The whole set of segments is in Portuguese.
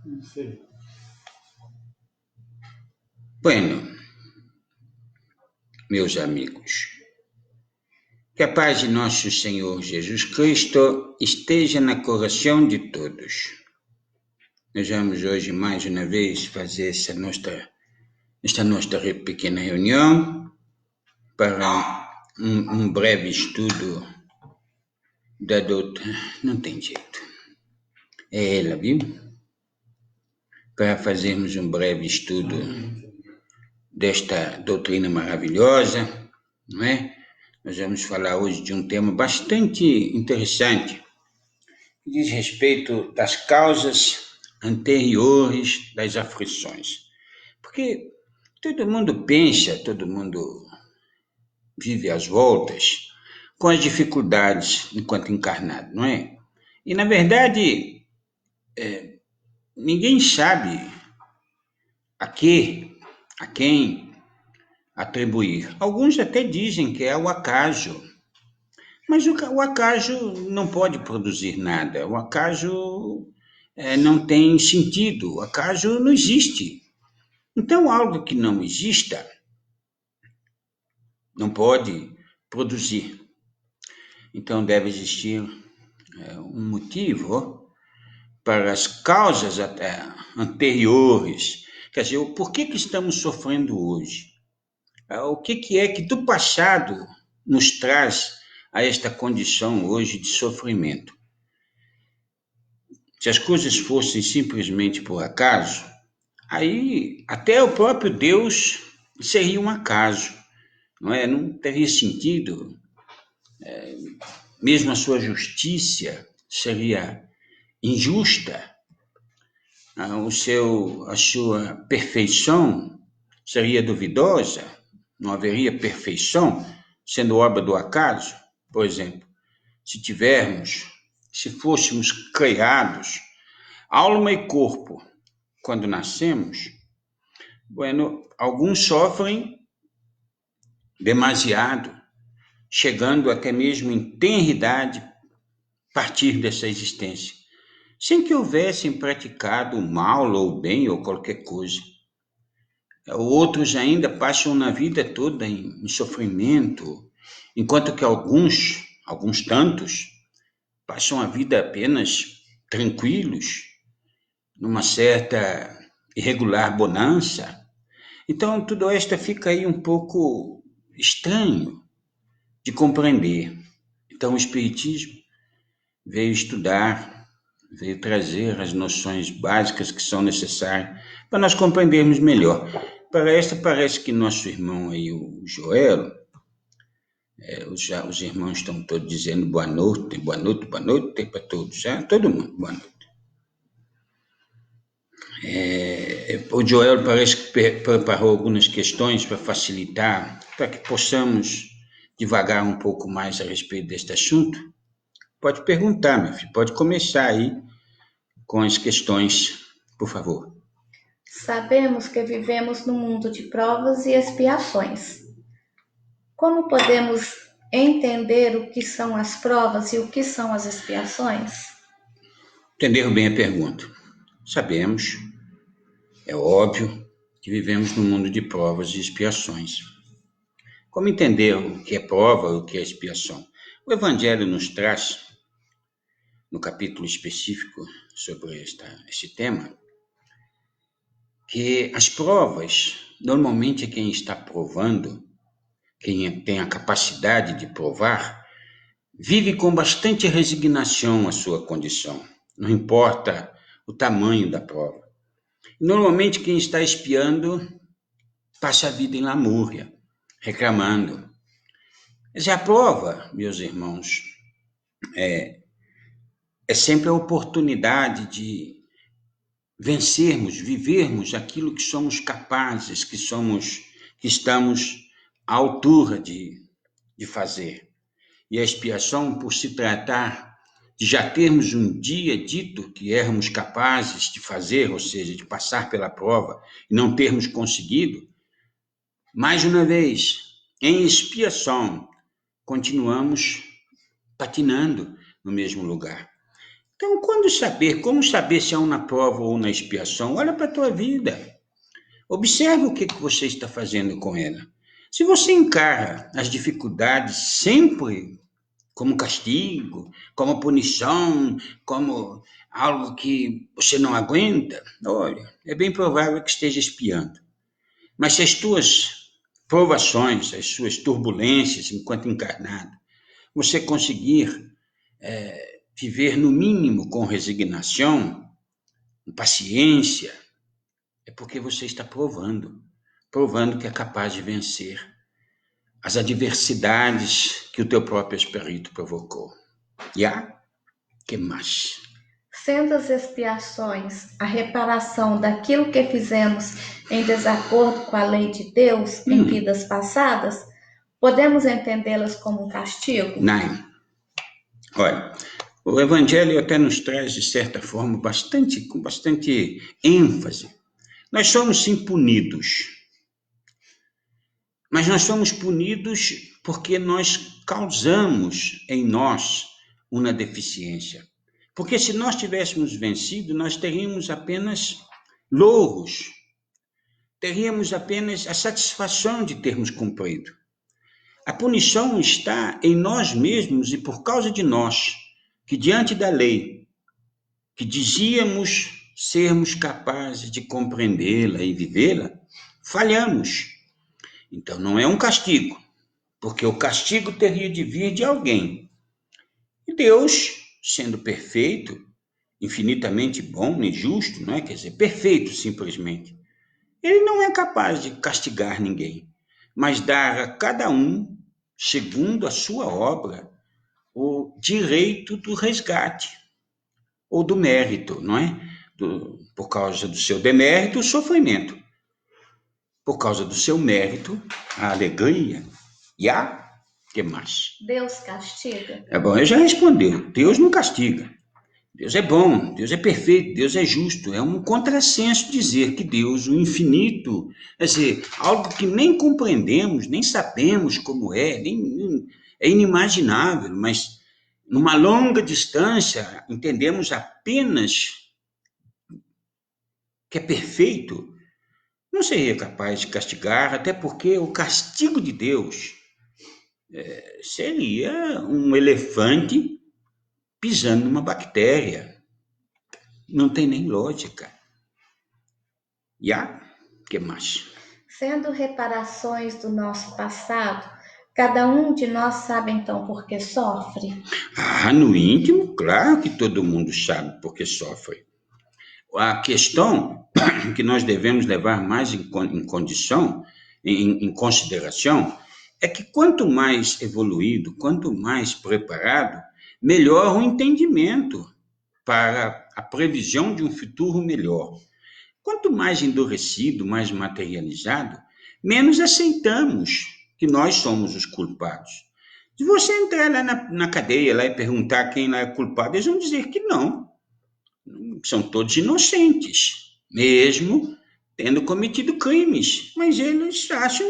Não sei. Bueno, meus amigos, que a paz de nosso Senhor Jesus Cristo esteja no coração de todos. Nós vamos hoje mais uma vez fazer esta nossa pequena reunião para um breve estudo da doutrina. Não tem jeito. É ela, viu? Para fazermos um breve estudo desta doutrina maravilhosa, não é? Nós vamos falar hoje de um tema bastante interessante, que diz respeito das causas anteriores das aflições. Porque todo mundo pensa, todo mundo vive às voltas com as dificuldades enquanto encarnado, não é? E, na verdade, ninguém sabe a quem atribuir. Alguns até dizem que é o acaso, mas o acaso não pode produzir nada. O acaso não tem sentido. O acaso não existe. Então, algo que não exista não pode produzir. Então, deve existir um motivo para as causas anteriores. Quer dizer, por que estamos sofrendo hoje? O que é que do passado nos traz a esta condição hoje de sofrimento? Se as coisas fossem simplesmente por acaso, aí até o próprio Deus seria um acaso, não é? Não teria sentido. Mesmo a sua justiça seria injusta. A sua perfeição seria duvidosa. Não haveria perfeição, sendo obra do acaso. Por exemplo, se fôssemos criados, alma e corpo, quando nascemos, bueno, alguns sofrem demasiado, chegando até mesmo em tenridade a partir dessa existência, sem que houvessem praticado o mal ou o bem ou qualquer coisa. Outros ainda passam na vida toda em sofrimento, enquanto que alguns tantos, passam a vida apenas tranquilos, numa certa irregular bonança. Então, tudo isto fica aí um pouco estranho de compreender. Então, o Espiritismo veio estudar, veio trazer as noções básicas que são necessárias para nós compreendermos melhor. Para esta, parece que nosso irmão aí, o Joel, os irmãos estão todos dizendo boa noite para todos, todo mundo, boa noite. O Joel parece que preparou algumas questões para facilitar, para que possamos divagar um pouco mais a respeito deste assunto. Pode perguntar, meu filho, pode começar aí com as questões, por favor. Sabemos que vivemos num mundo de provas e expiações. Como podemos entender o que são as provas e o que são as expiações? Entenderam bem a pergunta. Sabemos, é óbvio, que vivemos num mundo de provas e expiações. Como entender o que é prova e o que é expiação? O Evangelho nos traz, no capítulo específico sobre esse tema, que as provas, normalmente quem está provando, quem tem a capacidade de provar, vive com bastante resignação a sua condição, não importa o tamanho da prova. Normalmente quem está espiando passa a vida em lamúria, reclamando. Mas a prova, meus irmãos, é sempre a oportunidade de vencermos, vivermos aquilo que somos capazes, que estamos à altura de fazer. E a expiação, por se tratar de já termos um dia dito que éramos capazes de fazer, ou seja, de passar pela prova e não termos conseguido, mais uma vez, em expiação, continuamos patinando no mesmo lugar. Então, como saber se é uma prova ou na expiação? Olha para a tua vida. Observe o que você está fazendo com ela. Se você encara as dificuldades sempre como castigo, como punição, como algo que você não aguenta, olha, é bem provável que esteja expiando. Mas se as tuas provações, as suas turbulências enquanto encarnado, você conseguir viver no mínimo com resignação, com paciência, é porque você está provando que é capaz de vencer as adversidades que o teu próprio espírito provocou. Que mais? Sendo as expiações a reparação daquilo que fizemos em desacordo com a lei de Deus em vidas passadas, podemos entendê-las como um castigo? Não. Olha, o Evangelho até nos traz, de certa forma, com bastante ênfase. Nós somos sim punidos, mas nós somos punidos porque nós causamos em nós uma deficiência. Porque se nós tivéssemos vencido, nós teríamos apenas louros, teríamos apenas a satisfação de termos cumprido. A punição está em nós mesmos e por causa de nós, que diante da lei, que dizíamos sermos capazes de compreendê-la e vivê-la, falhamos. Então não é um castigo, porque o castigo teria de vir de alguém. E Deus, sendo perfeito, infinitamente bom e justo, não é? Quer dizer, perfeito simplesmente, ele não é capaz de castigar ninguém, mas dar a cada um, segundo a sua obra, o direito do resgate ou do mérito, não é? Por causa do seu demérito, o sofrimento. Por causa do seu mérito, a alegria. Que mais? Deus castiga? É bom, eu já respondi. Deus não castiga. Deus é bom, Deus é perfeito, Deus é justo. É um contrassenso dizer que Deus, o infinito, quer dizer, algo que nem compreendemos, nem sabemos como é inimaginável, mas numa longa distância entendemos apenas que é perfeito, não seria capaz de castigar, até porque o castigo de Deus seria um elefante pisando numa bactéria. Não tem nem lógica. Que mais? Sendo reparações do nosso passado, cada um de nós sabe então por que sofre? No íntimo, claro que todo mundo sabe por que sofre. A questão que nós devemos levar mais em consideração, é que quanto mais evoluído, quanto mais preparado, melhor o entendimento para a previsão de um futuro melhor. Quanto mais endurecido, mais materializado, menos aceitamos que nós somos os culpados. Se você entrar lá na cadeia lá e perguntar quem lá é culpado, eles vão dizer que não. São todos inocentes, mesmo tendo cometido crimes. Mas eles acham,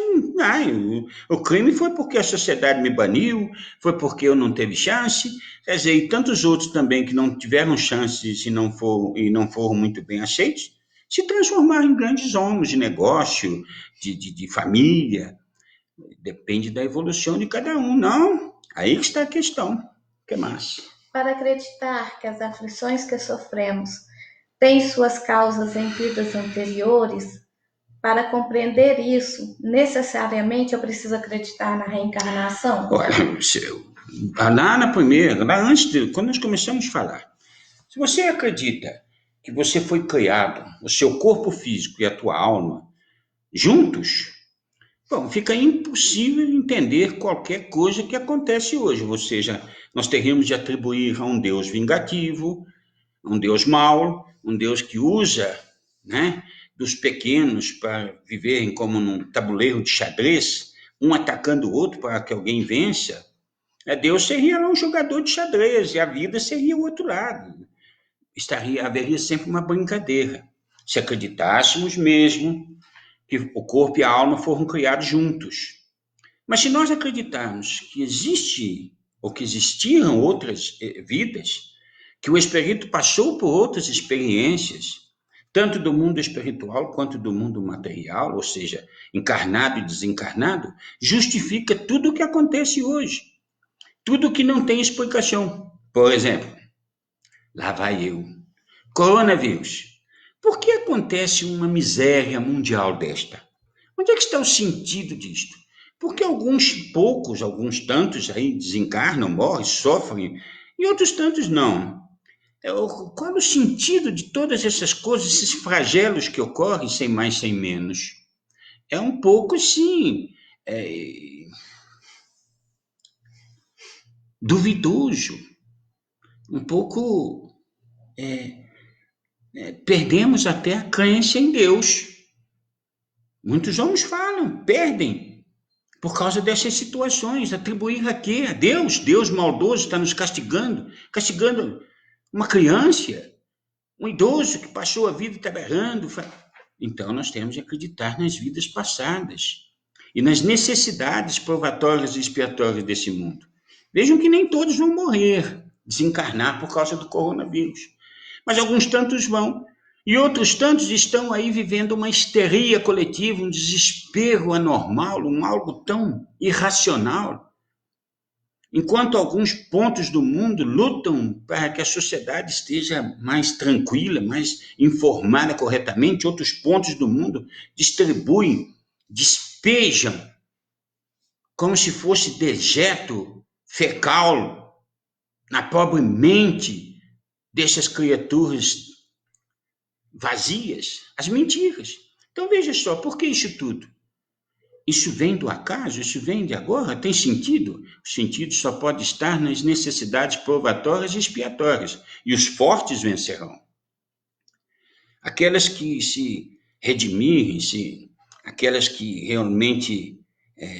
o crime foi porque a sociedade me baniu, foi porque eu não teve chance, quer dizer, e tantos outros também que não tiveram chances e não foram muito bem aceitos, se transformaram em grandes homens de negócio, de família. Depende da evolução de cada um, não? Aí que está a questão. O que mais? Para acreditar que as aflições que sofremos têm suas causas em vidas anteriores, para compreender isso, necessariamente eu preciso acreditar na reencarnação? Olha, quando nós começamos a falar, se você acredita que você foi criado, o seu corpo físico e a tua alma, juntos, bom, fica impossível entender qualquer coisa que acontece hoje. Ou seja, nós teríamos de atribuir a um Deus vingativo, um Deus mau, um Deus que usa, né, dos pequenos para viverem como num tabuleiro de xadrez, um atacando o outro para que alguém vença. Deus seria lá um jogador de xadrez e a vida seria o outro lado. Haveria sempre uma brincadeira. Se acreditássemos mesmo que o corpo e a alma foram criados juntos. Mas se nós acreditarmos que existe ou que existiram outras vidas, que o espírito passou por outras experiências, tanto do mundo espiritual quanto do mundo material, ou seja, encarnado e desencarnado, justifica tudo o que acontece hoje, tudo que não tem explicação. Por exemplo, lá vai eu, coronavírus. Por que acontece uma miséria mundial desta? Onde é que está o sentido disto? Porque alguns poucos, alguns tantos aí desencarnam, morrem, sofrem, e outros tantos não. Qual é o sentido de todas essas coisas, esses flagelos que ocorrem sem mais, sem menos? É um pouco, sim, duvidoso, um pouco. Perdemos até a crença em Deus. Muitos homens falam, perdem, por causa dessas situações. Atribuir a quê? A Deus? Deus maldoso está nos castigando, castigando uma criança, um idoso que passou a vida trabalhando. Então, nós temos que acreditar nas vidas passadas e nas necessidades provatórias e expiatórias desse mundo. Vejam que nem todos vão morrer, desencarnar por causa do coronavírus, mas alguns tantos vão. E outros tantos estão aí vivendo uma histeria coletiva, um desespero anormal, algo tão irracional. Enquanto alguns pontos do mundo lutam para que a sociedade esteja mais tranquila, mais informada corretamente, outros pontos do mundo distribuem, despejam, como se fosse dejeto fecal na pobre mente dessas criaturas vazias, as mentiras. Então veja só, por que isso tudo? Isso vem do acaso? Isso vem de agora? Tem sentido? O sentido só pode estar nas necessidades provatórias e expiatórias, e os fortes vencerão. Aquelas que se redimirem, aquelas que realmente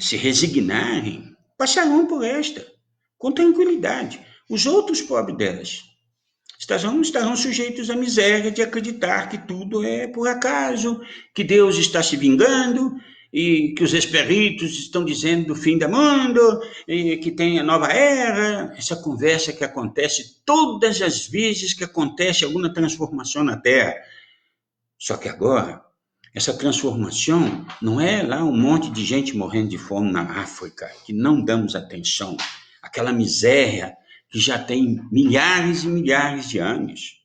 se resignarem, passarão por esta, com tranquilidade. Os outros, pobres delas, estarão sujeitos à miséria de acreditar que tudo é por acaso, que Deus está se vingando, e que os espíritos estão dizendo do fim do mundo, e que tem a nova era. Essa conversa que acontece todas as vezes que acontece alguma transformação na Terra. Só que agora, essa transformação não é lá um monte de gente morrendo de fome na África, que não damos atenção, aquela miséria que já tem milhares e milhares de anos.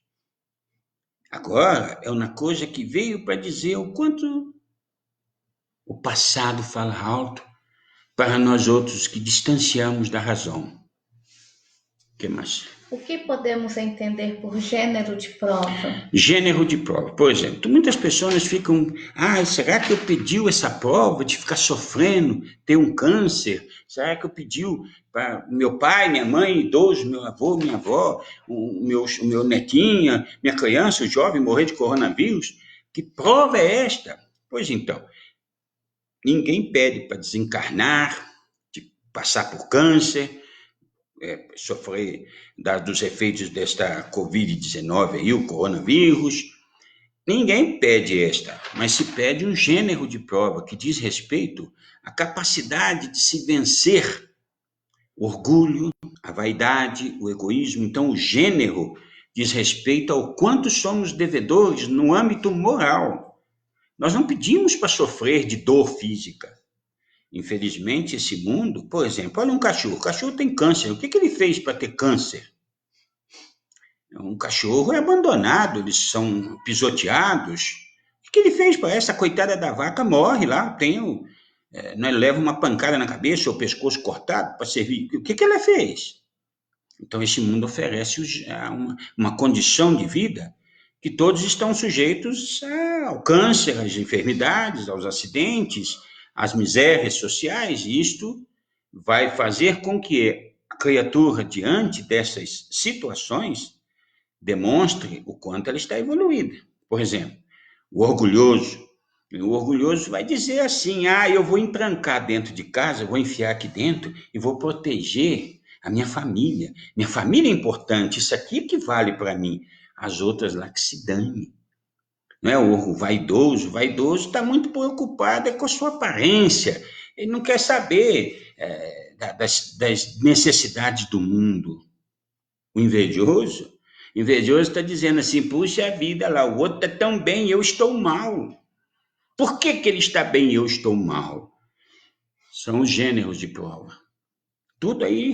Agora é uma coisa que veio para dizer o quanto o passado fala alto para nós outros que distanciamos da razão. O que mais? O que podemos entender por gênero de prova? Gênero de prova. Por exemplo, muitas pessoas ficam, será que eu pediu essa prova de ficar sofrendo, ter um câncer? Será que eu pediu para meu pai, minha mãe, idoso, meu avô, minha avó, o meu netinho, minha criança, o jovem, morrer de coronavírus? Que prova é esta? Pois então, ninguém pede para desencarnar, de passar por câncer, sofrer dos efeitos desta Covid-19 aí, o coronavírus. Ninguém pede esta, mas se pede um gênero de prova que diz respeito à capacidade de se vencer o orgulho, a vaidade, o egoísmo. Então, o gênero diz respeito ao quanto somos devedores no âmbito moral. Nós não pedimos para sofrer de dor física. Infelizmente, esse mundo, por exemplo, olha um cachorro. O cachorro tem câncer. O que ele fez para ter câncer? Um cachorro é abandonado, eles são pisoteados. O que ele fez para essa coitada da vaca? Morre lá, leva uma pancada na cabeça ou o pescoço cortado para servir. O que ela fez? Então, esse mundo oferece uma condição de vida que todos estão sujeitos ao câncer, às enfermidades, aos acidentes, às misérias sociais, e isto vai fazer com que a criatura, diante dessas situações, demonstre o quanto ela está evoluída. Por exemplo, o orgulhoso vai dizer assim, eu vou entrancar dentro de casa, vou enfiar aqui dentro e vou proteger a minha família. Minha família é importante, isso aqui que vale para mim. As outras lá que se dane. Não é? O vaidoso está muito preocupado com a sua aparência. Ele não quer saber das necessidades do mundo. O invejoso está dizendo assim, puxa vida lá, o outro está tão bem e eu estou mal. Por que ele está bem e eu estou mal? São os gêneros de prova. Tudo aí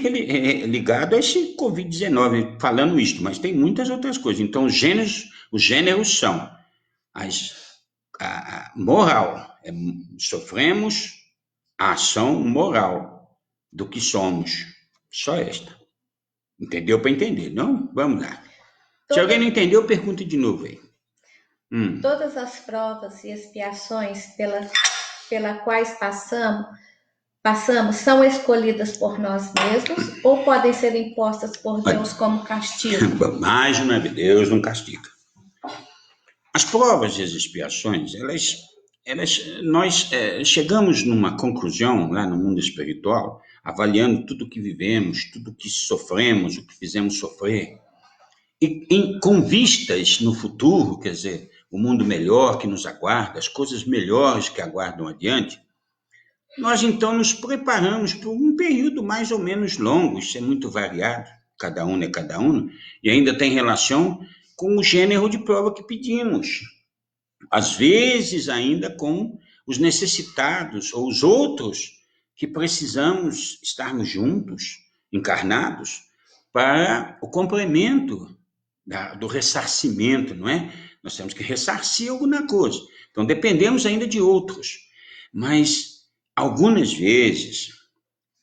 ligado a esse Covid-19, falando isto, mas tem muitas outras coisas. Então, os gêneros são a moral. Sofremos a ação moral do que somos. Só esta. Entendeu para entender, não? Vamos lá. Se alguém não entendeu, pergunta de novo aí. Todas as provas e expiações pela quais passamos são escolhidas por nós mesmos ou podem ser impostas por Deus como castigo? Mas Deus não castiga. As provas e as expiações, nós chegamos numa conclusão lá no mundo espiritual, avaliando tudo o que vivemos, tudo o que sofremos, o que fizemos sofrer, e com vistas no futuro, quer dizer, o mundo melhor que nos aguarda, as coisas melhores que aguardam adiante, nós então nos preparamos por um período mais ou menos longo, isso é muito variado, cada um é cada um, e ainda tem relação com o gênero de prova que pedimos. Às vezes ainda com os necessitados ou os outros que precisamos estarmos juntos, encarnados, para o complemento do ressarcimento, não é? Nós temos que ressarcir alguma coisa. Então dependemos ainda de outros, mas algumas vezes,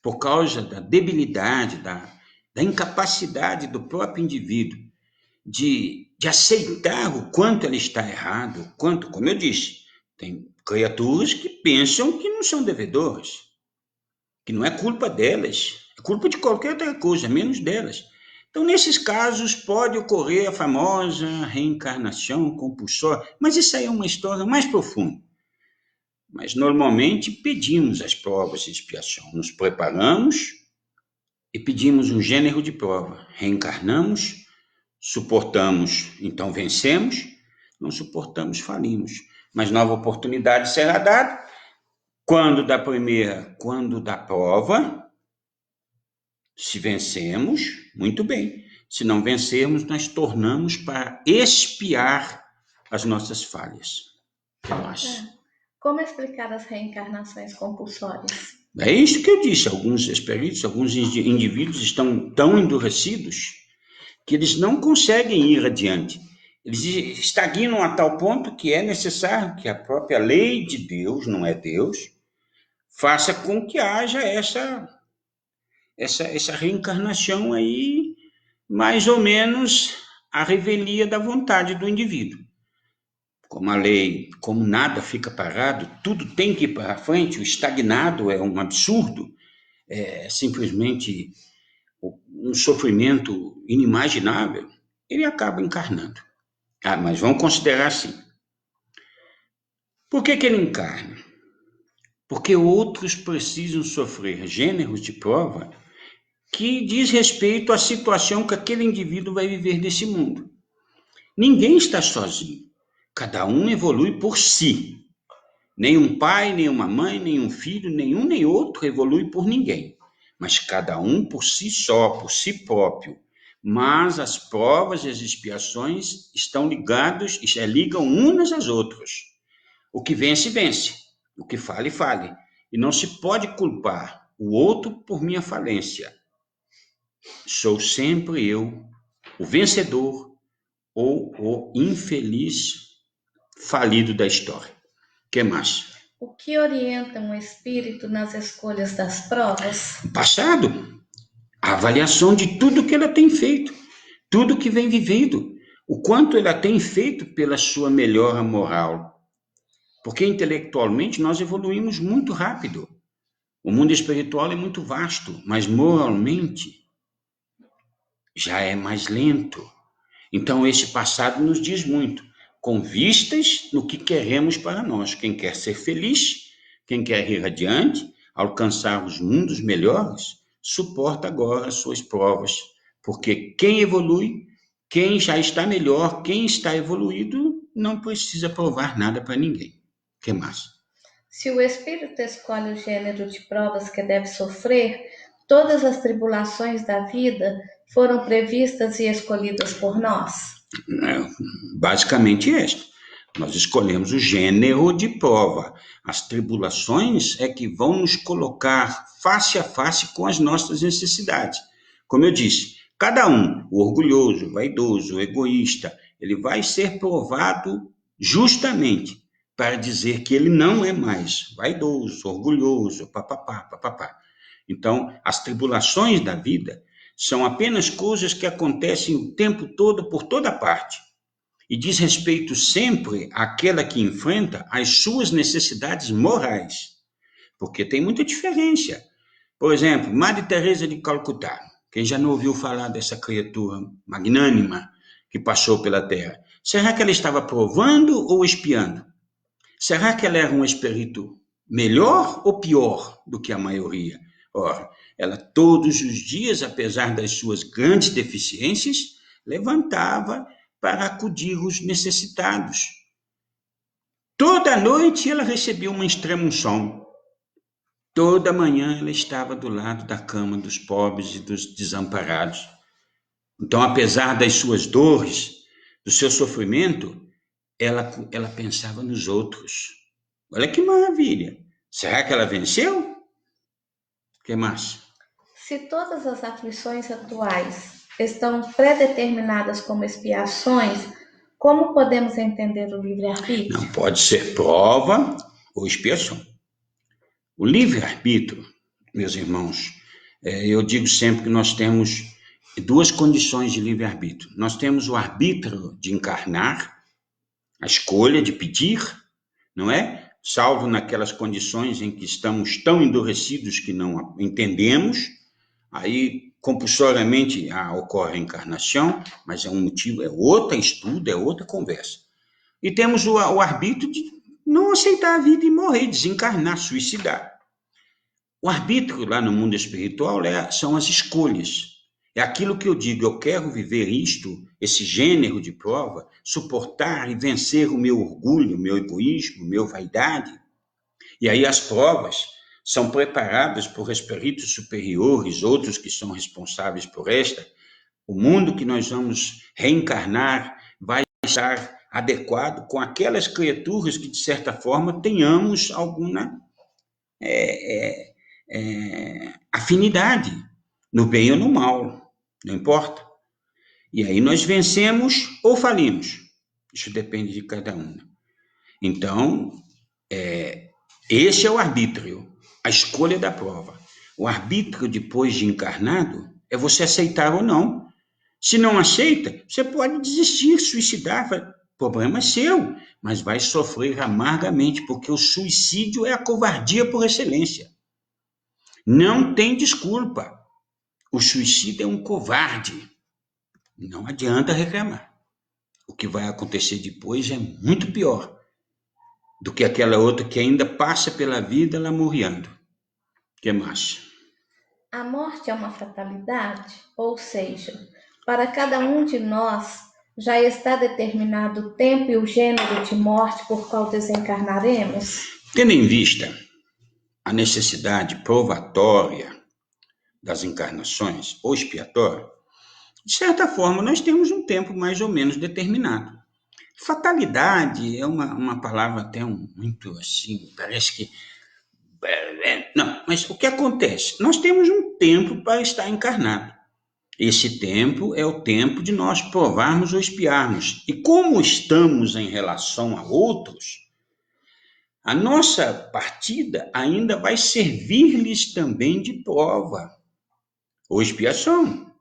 por causa da debilidade, da incapacidade do próprio indivíduo de aceitar o quanto ele está errado, o quanto, como eu disse, tem criaturas que pensam que não são devedores, que não é culpa delas, é culpa de qualquer outra coisa, menos delas. Então, nesses casos, pode ocorrer a famosa reencarnação compulsória, mas isso aí é uma história mais profunda. Mas, normalmente, pedimos as provas de expiação, nos preparamos e pedimos um gênero de prova, reencarnamos, suportamos, então vencemos, não suportamos, falimos. Mas nova oportunidade será dada, quando da prova, se vencemos, muito bem. Se não vencermos, nós tornamos para expiar as nossas falhas. O que mais? Como explicar as reencarnações compulsórias? É isso que eu disse, alguns espíritos, alguns indivíduos estão tão endurecidos que eles não conseguem ir adiante. Eles estagnam a tal ponto que é necessário que a própria lei de Deus, não é Deus, faça com que haja essa reencarnação aí, mais ou menos a revelia da vontade do indivíduo. Como a lei, como nada fica parado, tudo tem que ir para frente, o estagnado é um absurdo, é simplesmente um sofrimento inimaginável, ele acaba encarnando. Mas vamos considerar assim. Por que ele encarna? Porque outros precisam sofrer gêneros de prova que diz respeito à situação que aquele indivíduo vai viver nesse mundo. Ninguém está sozinho. Cada um evolui por si. Nem um pai, nem uma mãe, nem um filho, nenhum nem outro evolui por ninguém. Mas cada um por si só, por si próprio. Mas as provas e as expiações ligam umas às outras. O que vence, vence. O que fale, fale. E não se pode culpar o outro por minha falência. Sou sempre eu, o vencedor ou o infeliz falido da história. O que mais? O que orienta um espírito nas escolhas das provas? O passado. A avaliação de tudo que ela tem feito, tudo que vem vivendo, o quanto ela tem feito pela sua melhora moral. Porque intelectualmente nós evoluímos muito rápido. O mundo espiritual é muito vasto, mas moralmente já é mais lento. Então esse passado nos diz muito, com vistas no que queremos para nós. Quem quer ser feliz, quem quer ir adiante, alcançar os mundos melhores, suporta agora as suas provas, porque quem evolui, quem já está melhor, quem está evoluído, não precisa provar nada para ninguém. O que mais? Se o espírito escolhe o gênero de provas que deve sofrer, todas as tribulações da vida foram previstas e escolhidas por nós. É, basicamente esta. Nós escolhemos o gênero de prova. As tribulações é que vão nos colocar face a face com as nossas necessidades. Como eu disse, cada um, o orgulhoso, o vaidoso, o egoísta, ele vai ser provado justamente para dizer que ele não é mais vaidoso, orgulhoso, papapá, papapá. Então, as tribulações da vida são apenas coisas que acontecem o tempo todo por toda parte e diz respeito sempre àquela que enfrenta as suas necessidades morais, porque tem muita diferença. Por exemplo, Madre Teresa de Calcutá. Quem já não ouviu falar dessa criatura magnânima que passou pela Terra? Será que ela estava provando ou espiando? Será que ela era um espírito melhor ou pior do que a maioria? Ora, ela todos os dias, apesar das suas grandes deficiências, levantava para acudir os necessitados. Toda noite ela recebia uma extrema-unção. Toda manhã ela estava do lado da cama dos pobres e dos desamparados. Então, apesar das suas dores, do seu sofrimento, ela pensava nos outros. Olha que maravilha! Será que ela venceu? O que mais? Se todas as aflições atuais estão predeterminadas como expiações, como podemos entender o livre-arbítrio? Não pode ser prova ou expiação. O livre-arbítrio, meus irmãos, eu digo sempre que nós temos duas condições de livre-arbítrio. Nós temos o arbítrio de encarnar, a escolha de pedir, não é? Salvo naquelas condições em que estamos tão endurecidos que não entendemos, aí compulsoriamente ocorre a encarnação, mas é um motivo, é outro estudo, é outra conversa. E temos o arbítrio de não aceitar a vida e morrer, desencarnar, suicidar. O arbítrio lá no mundo espiritual são as escolhas. É aquilo que eu digo, eu quero viver isto, esse gênero de prova, suportar e vencer o meu orgulho, o meu egoísmo, a minha vaidade. E aí as provas são preparadas por espíritos superiores, outros que são responsáveis por esta. O mundo que nós vamos reencarnar vai estar adequado com aquelas criaturas que, de certa forma, tenhamos alguma afinidade, no bem ou no mal, não importa. E aí nós vencemos ou falimos. Isso depende de cada um. Então, esse é o arbítrio, a escolha da prova. O arbítrio, depois de encarnado, é você aceitar ou não. Se não aceita, você pode desistir, suicidar, problema é seu, mas vai sofrer amargamente, porque o suicídio é a covardia por excelência. Não tem desculpa. O suicida é um covarde. Não adianta reclamar. O que vai acontecer depois é muito pior do que aquela outra que ainda passa pela vida lamuriando. O que mais? A morte é uma fatalidade, ou seja, para cada um de nós já está determinado o tempo e o gênero de morte por qual desencarnaremos? Tendo em vista a necessidade provatória das encarnações ou expiatória, de certa forma nós temos um tempo mais ou menos determinado. Fatalidade é uma palavra até muito assim, parece que... Não, mas o que acontece? Nós temos um tempo para estar encarnado. Esse tempo é o tempo de nós provarmos ou expiarmos. E como estamos em relação a outros, a nossa partida ainda vai servir-lhes também de prova ou expiação.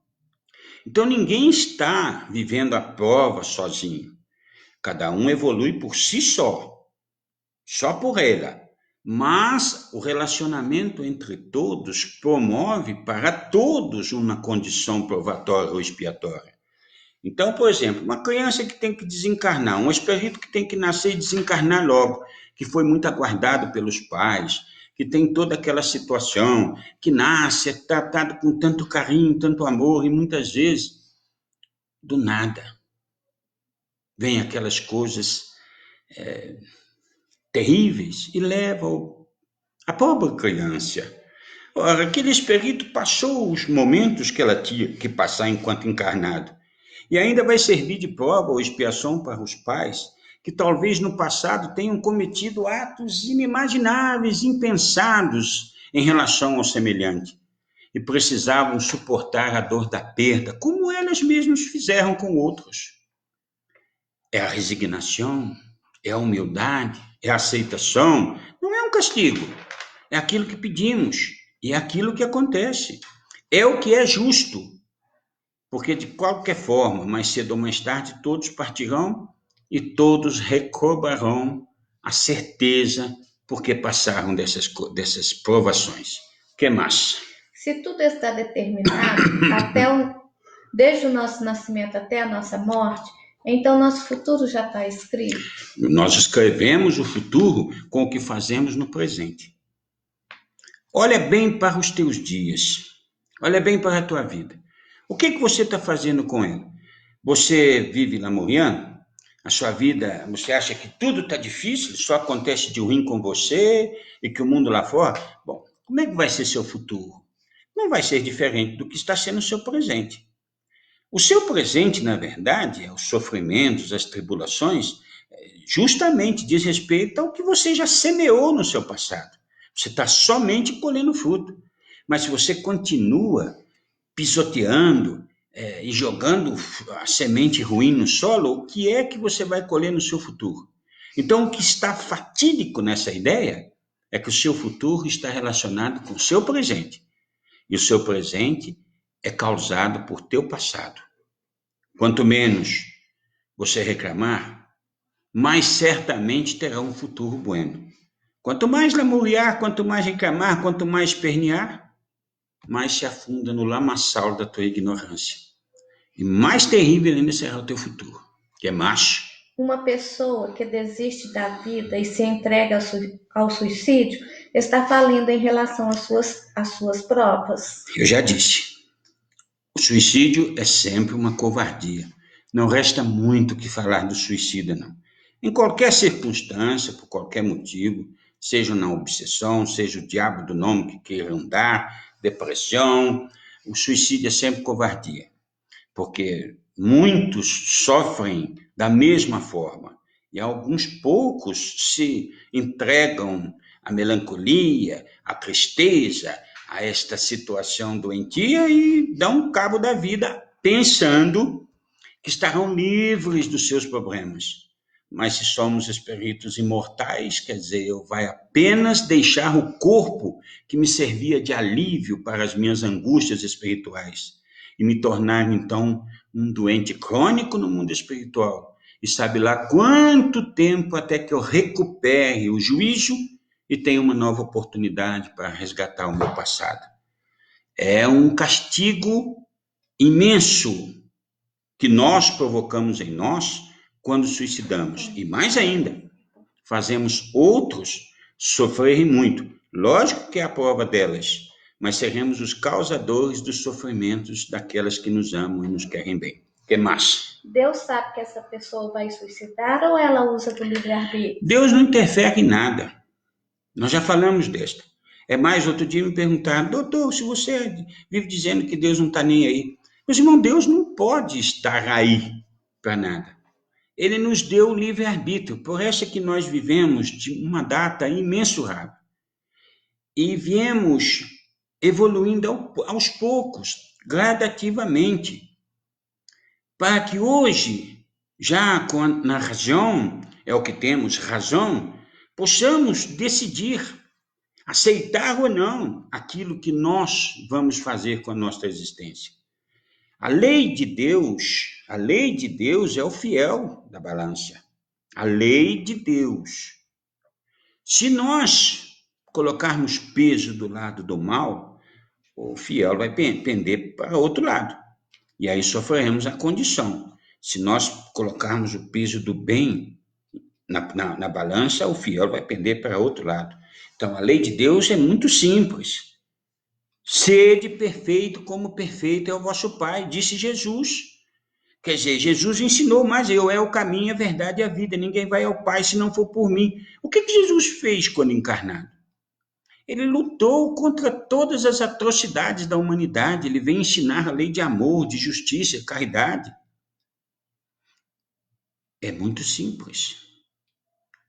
Então ninguém está vivendo a prova sozinho. Cada um evolui por si só por ela. Mas o relacionamento entre todos promove para todos uma condição provatória ou expiatória. Então, por exemplo, uma criança que tem que desencarnar, um espírito que tem que nascer e desencarnar logo, que foi muito aguardado pelos pais, que tem toda aquela situação, que nasce, é tratado com tanto carinho, tanto amor, e muitas vezes, do nada, vem aquelas coisas terríveis e leva a pobre criança. Ora, aquele espírito passou os momentos que ela tinha que passar enquanto encarnado. E ainda vai servir de prova ou expiação para os pais que talvez no passado tenham cometido atos inimagináveis, impensados em relação ao semelhante e precisavam suportar a dor da perda, como elas mesmas fizeram com outros. É a resignação, é a humildade, é a aceitação, não é um castigo, é aquilo que pedimos e é aquilo que acontece. É o que é justo, porque de qualquer forma, mais cedo ou mais tarde, todos partirão e todos recobrarão a certeza porque passaram dessas provações. O que mais? Se tudo está determinado, desde o nosso nascimento até a nossa morte, então nosso futuro já está escrito. Nós escrevemos o futuro com o que fazemos no presente. Olha bem para os teus dias. Olha bem para a tua vida. O que você está fazendo com ela? Você vive lamuriando? A sua vida, você acha que tudo está difícil, só acontece de ruim com você e que o mundo lá fora? Bom, como é que vai ser seu futuro? Não vai ser diferente do que está sendo o seu presente. O seu presente, na verdade, os sofrimentos, as tribulações, justamente diz respeito ao que você já semeou no seu passado. Você está somente colhendo fruto. Mas se você continua pisoteando e jogando a semente ruim no solo, o que é que você vai colher no seu futuro? Então, o que está fatídico nessa ideia é que o seu futuro está relacionado com o seu presente. E o seu presente é causado por teu passado. Quanto menos você reclamar, mais certamente terá um futuro bueno. Quanto mais lamuriar, quanto mais reclamar, quanto mais espernear, mais se afunda no lamaçal da tua ignorância. E mais terrível ainda será o teu futuro, que é macho. Uma pessoa que desiste da vida e se entrega ao suicídio está falindo em relação às suas provas. Eu já disse, o suicídio é sempre uma covardia. Não resta muito o que falar do suicida, não. Em qualquer circunstância, por qualquer motivo, seja na obsessão, seja o diabo do nome que queiram dar, depressão, o suicídio é sempre covardia, porque muitos sofrem da mesma forma e alguns poucos se entregam à melancolia, à tristeza, a esta situação doentia e dão cabo da vida pensando que estarão livres dos seus problemas. Mas se somos espíritos imortais, quer dizer, eu vai apenas deixar o corpo que me servia de alívio para as minhas angústias espirituais e me tornar, então, um doente crônico no mundo espiritual. E sabe lá quanto tempo até que eu recupere o juízo e tenha uma nova oportunidade para resgatar o meu passado. É um castigo imenso que nós provocamos em nós quando suicidamos. E mais ainda, fazemos outros sofrerem muito. Lógico que é a prova delas, mas seremos os causadores dos sofrimentos daquelas que nos amam e nos querem bem. O que mais? Deus sabe que essa pessoa vai suicidar ou ela usa do livre-arbítrio? Deus não interfere em nada. Nós já falamos desta. É mais, outro dia me perguntaram, doutor, se você vive dizendo que Deus não está nem aí. Meus irmãos, Deus não pode estar aí para nada. Ele nos deu o livre-arbítrio, por essa que nós vivemos de uma data imensurável. E viemos evoluindo aos poucos, gradativamente, para que hoje, já na razão, é o que temos, razão, possamos decidir, aceitar ou não aquilo que nós vamos fazer com a nossa existência. A lei de Deus é o fiel da balança. A lei de Deus. Se nós colocarmos peso do lado do mal, o fiel vai pender para outro lado. E aí sofreremos a condição. Se nós colocarmos o peso do bem na balança, o fiel vai pender para outro lado. Então, a lei de Deus é muito simples. Sede perfeito como perfeito é o vosso Pai, disse Jesus. Quer dizer, Jesus ensinou, mas eu é o caminho, a verdade e a vida. Ninguém vai ao Pai se não for por mim. O que Jesus fez quando encarnado? Ele lutou contra todas as atrocidades da humanidade. Ele veio ensinar a lei de amor, de justiça, caridade. É muito simples.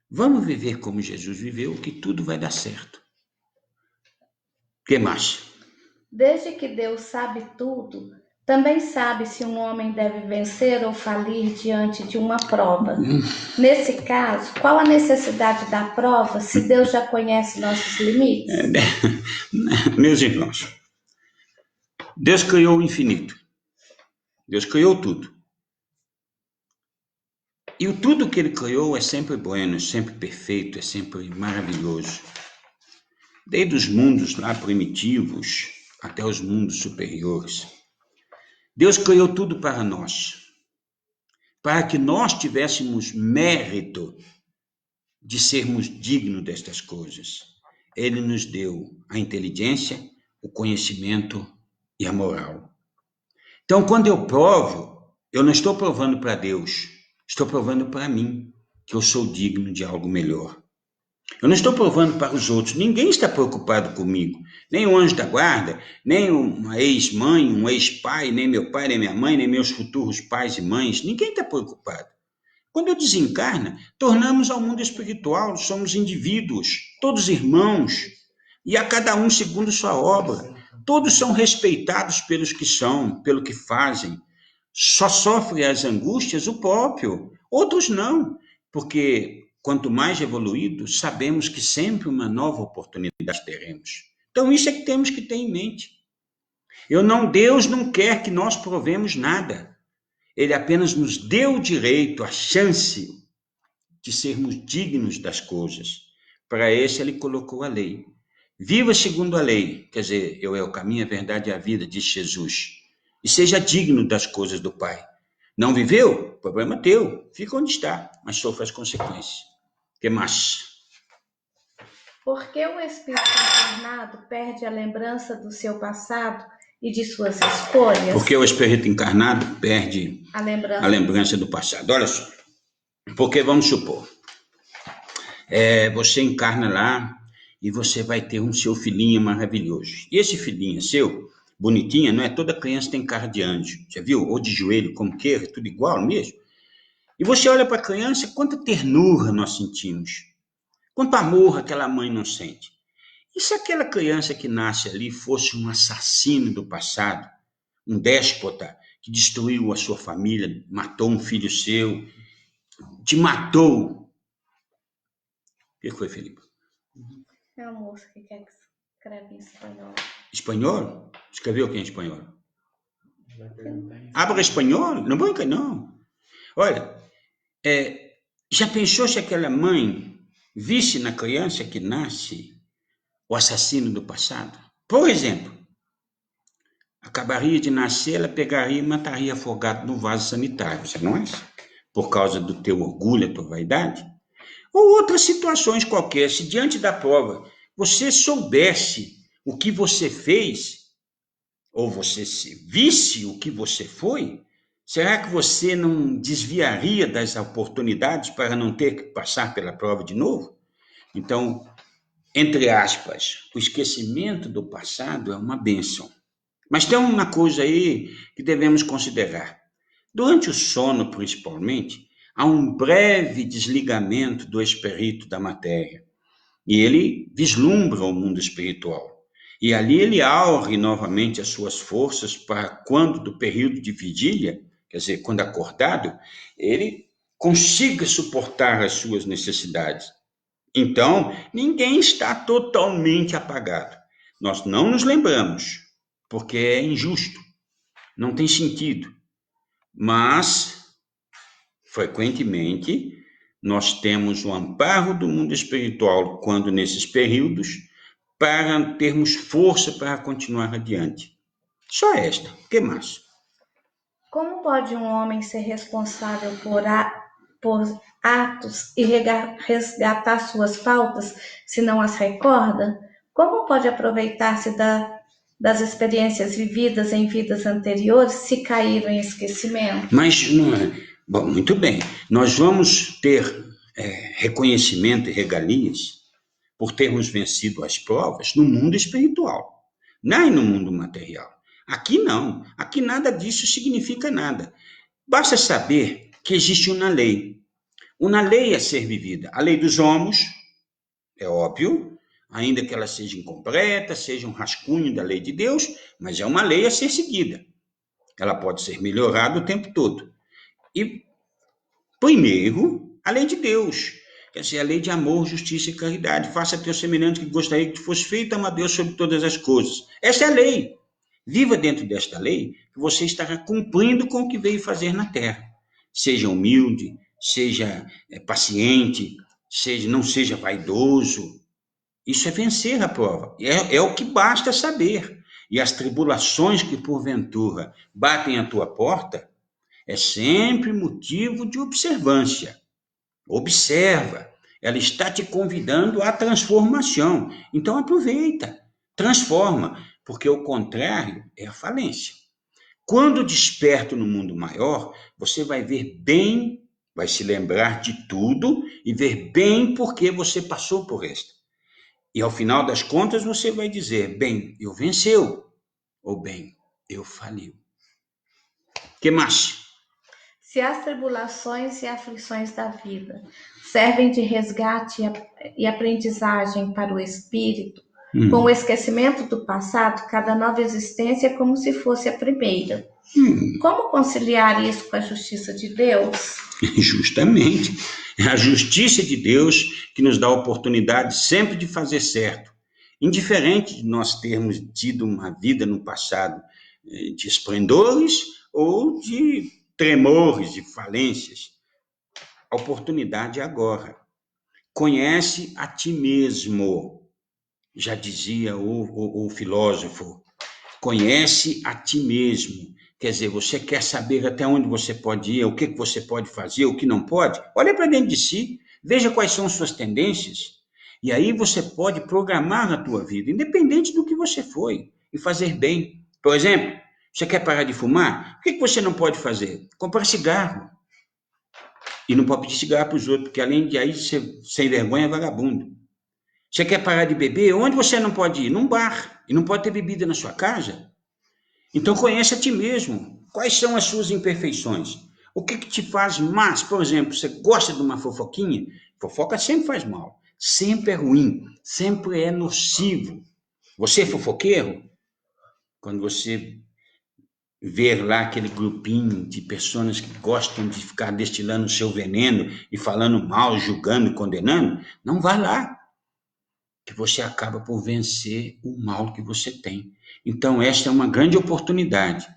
Vamos viver como Jesus viveu, que tudo vai dar certo. O que mais? Desde que Deus sabe tudo, também sabe se um homem deve vencer ou falir diante de uma prova. Nesse caso, qual a necessidade da prova se Deus já conhece nossos limites? Meus irmãos, Deus criou o infinito. Deus criou tudo. E o tudo que ele criou é sempre bueno, é sempre perfeito, é sempre maravilhoso. Desde os mundos lá primitivos até os mundos superiores. Deus criou tudo para nós. Para que nós tivéssemos mérito de sermos dignos destas coisas. Ele nos deu a inteligência, o conhecimento e a moral. Então, quando eu provo, eu não estou provando para Deus, estou provando para mim que eu sou digno de algo melhor. Eu não estou provando para os outros, ninguém está preocupado comigo, nem o anjo da guarda, nem uma ex-mãe, um ex-pai, nem meu pai, nem minha mãe, nem meus futuros pais e mães, ninguém está preocupado. Quando eu desencarno, tornamos ao mundo espiritual, somos indivíduos, todos irmãos, e a cada um segundo sua obra. Todos são respeitados pelos que são, pelo que fazem. Só sofre as angústias o próprio, outros não, porque quanto mais evoluídos, sabemos que sempre uma nova oportunidade teremos. Então isso é que temos que ter em mente. Deus não quer que nós provemos nada. Ele apenas nos deu o direito, a chance de sermos dignos das coisas. Para isso ele colocou a lei. Viva segundo a lei, quer dizer, eu é o caminho, a verdade e a vida, diz Jesus. E seja digno das coisas do Pai. Não viveu? Problema teu. Fica onde está, mas sofra as consequências. O que mais? Por que o espírito encarnado perde a lembrança do seu passado e de suas escolhas? Porque o espírito encarnado perde a lembrança do passado. Olha só. Porque vamos supor, você encarna lá e você vai ter um seu filhinho maravilhoso. E esse filhinho seu, bonitinho, não é? Toda criança tem cara de anjo. Já viu? Ou de joelho, como queira, tudo igual mesmo. E você olha para a criança, quanta ternura nós sentimos. Quanto amor aquela mãe não sente. E se aquela criança que nasce ali fosse um assassino do passado, um déspota que destruiu a sua família, matou um filho seu, te matou. O que foi, Felipe? É uma moça que quer que escreve em espanhol. Espanhol? Escreveu quem em espanhol? Habla espanhol? Não brinca, não. Olha, já pensou se aquela mãe visse na criança que nasce o assassino do passado? Por exemplo, acabaria de nascer, ela pegaria e mataria afogado no vaso sanitário, você não acha? Por causa do teu orgulho, da tua vaidade? Ou outras situações qualquer, se diante da prova você soubesse o que você fez, ou você se visse o que você foi, será que você não desviaria das oportunidades para não ter que passar pela prova de novo? Então, entre aspas, o esquecimento do passado é uma bênção. Mas tem uma coisa aí que devemos considerar. Durante o sono, principalmente, há um breve desligamento do espírito da matéria. E ele vislumbra o mundo espiritual. E ali ele aure novamente as suas forças para quando do período de vigília, quer dizer, quando acordado, ele consiga suportar as suas necessidades. Então, ninguém está totalmente apagado. Nós não nos lembramos, porque é injusto, não tem sentido. Mas, frequentemente, nós temos o amparo do mundo espiritual quando nesses períodos, para termos força para continuar adiante. Só esta, o que mais? Como pode um homem ser responsável por atos e resgatar suas faltas se não as recorda? Como pode aproveitar-se das experiências vividas em vidas anteriores se caíram em esquecimento? Mas, não é. Bom, muito bem, nós vamos ter reconhecimento e regalias por termos vencido as provas no mundo espiritual, não no mundo material. Aqui não, aqui nada disso significa nada. Basta saber que existe uma lei a ser vivida, a lei dos homos, é óbvio, ainda que ela seja incompleta, seja um rascunho da lei de Deus, mas é uma lei a ser seguida. Ela pode ser melhorada o tempo todo. E, primeiro, a lei de Deus, quer dizer, a lei de amor, justiça e caridade. Faça teu semelhante que gostaria que te fosse feito, ama a Deus sobre todas as coisas. Essa é a lei. Viva dentro desta lei, que você estará cumprindo com o que veio fazer na terra. Seja humilde, seja paciente, não seja vaidoso. Isso é vencer a prova. É o que basta saber. E as tribulações que porventura batem à tua porta é sempre motivo de observância. Observa. Ela está te convidando à transformação. Então aproveita, transforma, porque o contrário é a falência. Quando desperto no mundo maior, você vai ver bem, vai se lembrar de tudo e ver bem porque você passou por esta. E ao final das contas você vai dizer, bem, eu venceu, ou bem, eu faliu. Que mais? Se as tribulações e aflições da vida servem de resgate e aprendizagem para o espírito, com o esquecimento do passado, cada nova existência é como se fosse a primeira. Como conciliar isso com a justiça de Deus? Justamente. É a justiça de Deus que nos dá a oportunidade sempre de fazer certo. Indiferente de nós termos tido uma vida no passado de esplendores ou de tremores, de falências. A oportunidade é agora. Conhece a ti mesmo. Já dizia o filósofo. Conhece a ti mesmo. Quer dizer, você quer saber até onde você pode ir, o que você pode fazer, o que não pode? Olha para dentro de si, veja quais são suas tendências. E aí você pode programar a tua vida, independente do que você foi, e fazer bem. Por exemplo, você quer parar de fumar? O que você não pode fazer? Comprar cigarro. E não pode pedir cigarro para os outros, porque além de aí ser sem vergonha é vagabundo. Você quer parar de beber? Onde você não pode ir? Num bar. E não pode ter bebida na sua casa. Então conhece a ti mesmo. Quais são as suas imperfeições? O que te faz mais? Por exemplo, você gosta de uma fofoquinha? Fofoca sempre faz mal. Sempre é ruim. Sempre é nocivo. Você é fofoqueiro? Quando você ver lá aquele grupinho de pessoas que gostam de ficar destilando o seu veneno e falando mal, julgando, condenando, não vá lá, que você acaba por vencer o mal que você tem. Então, esta é uma grande oportunidade.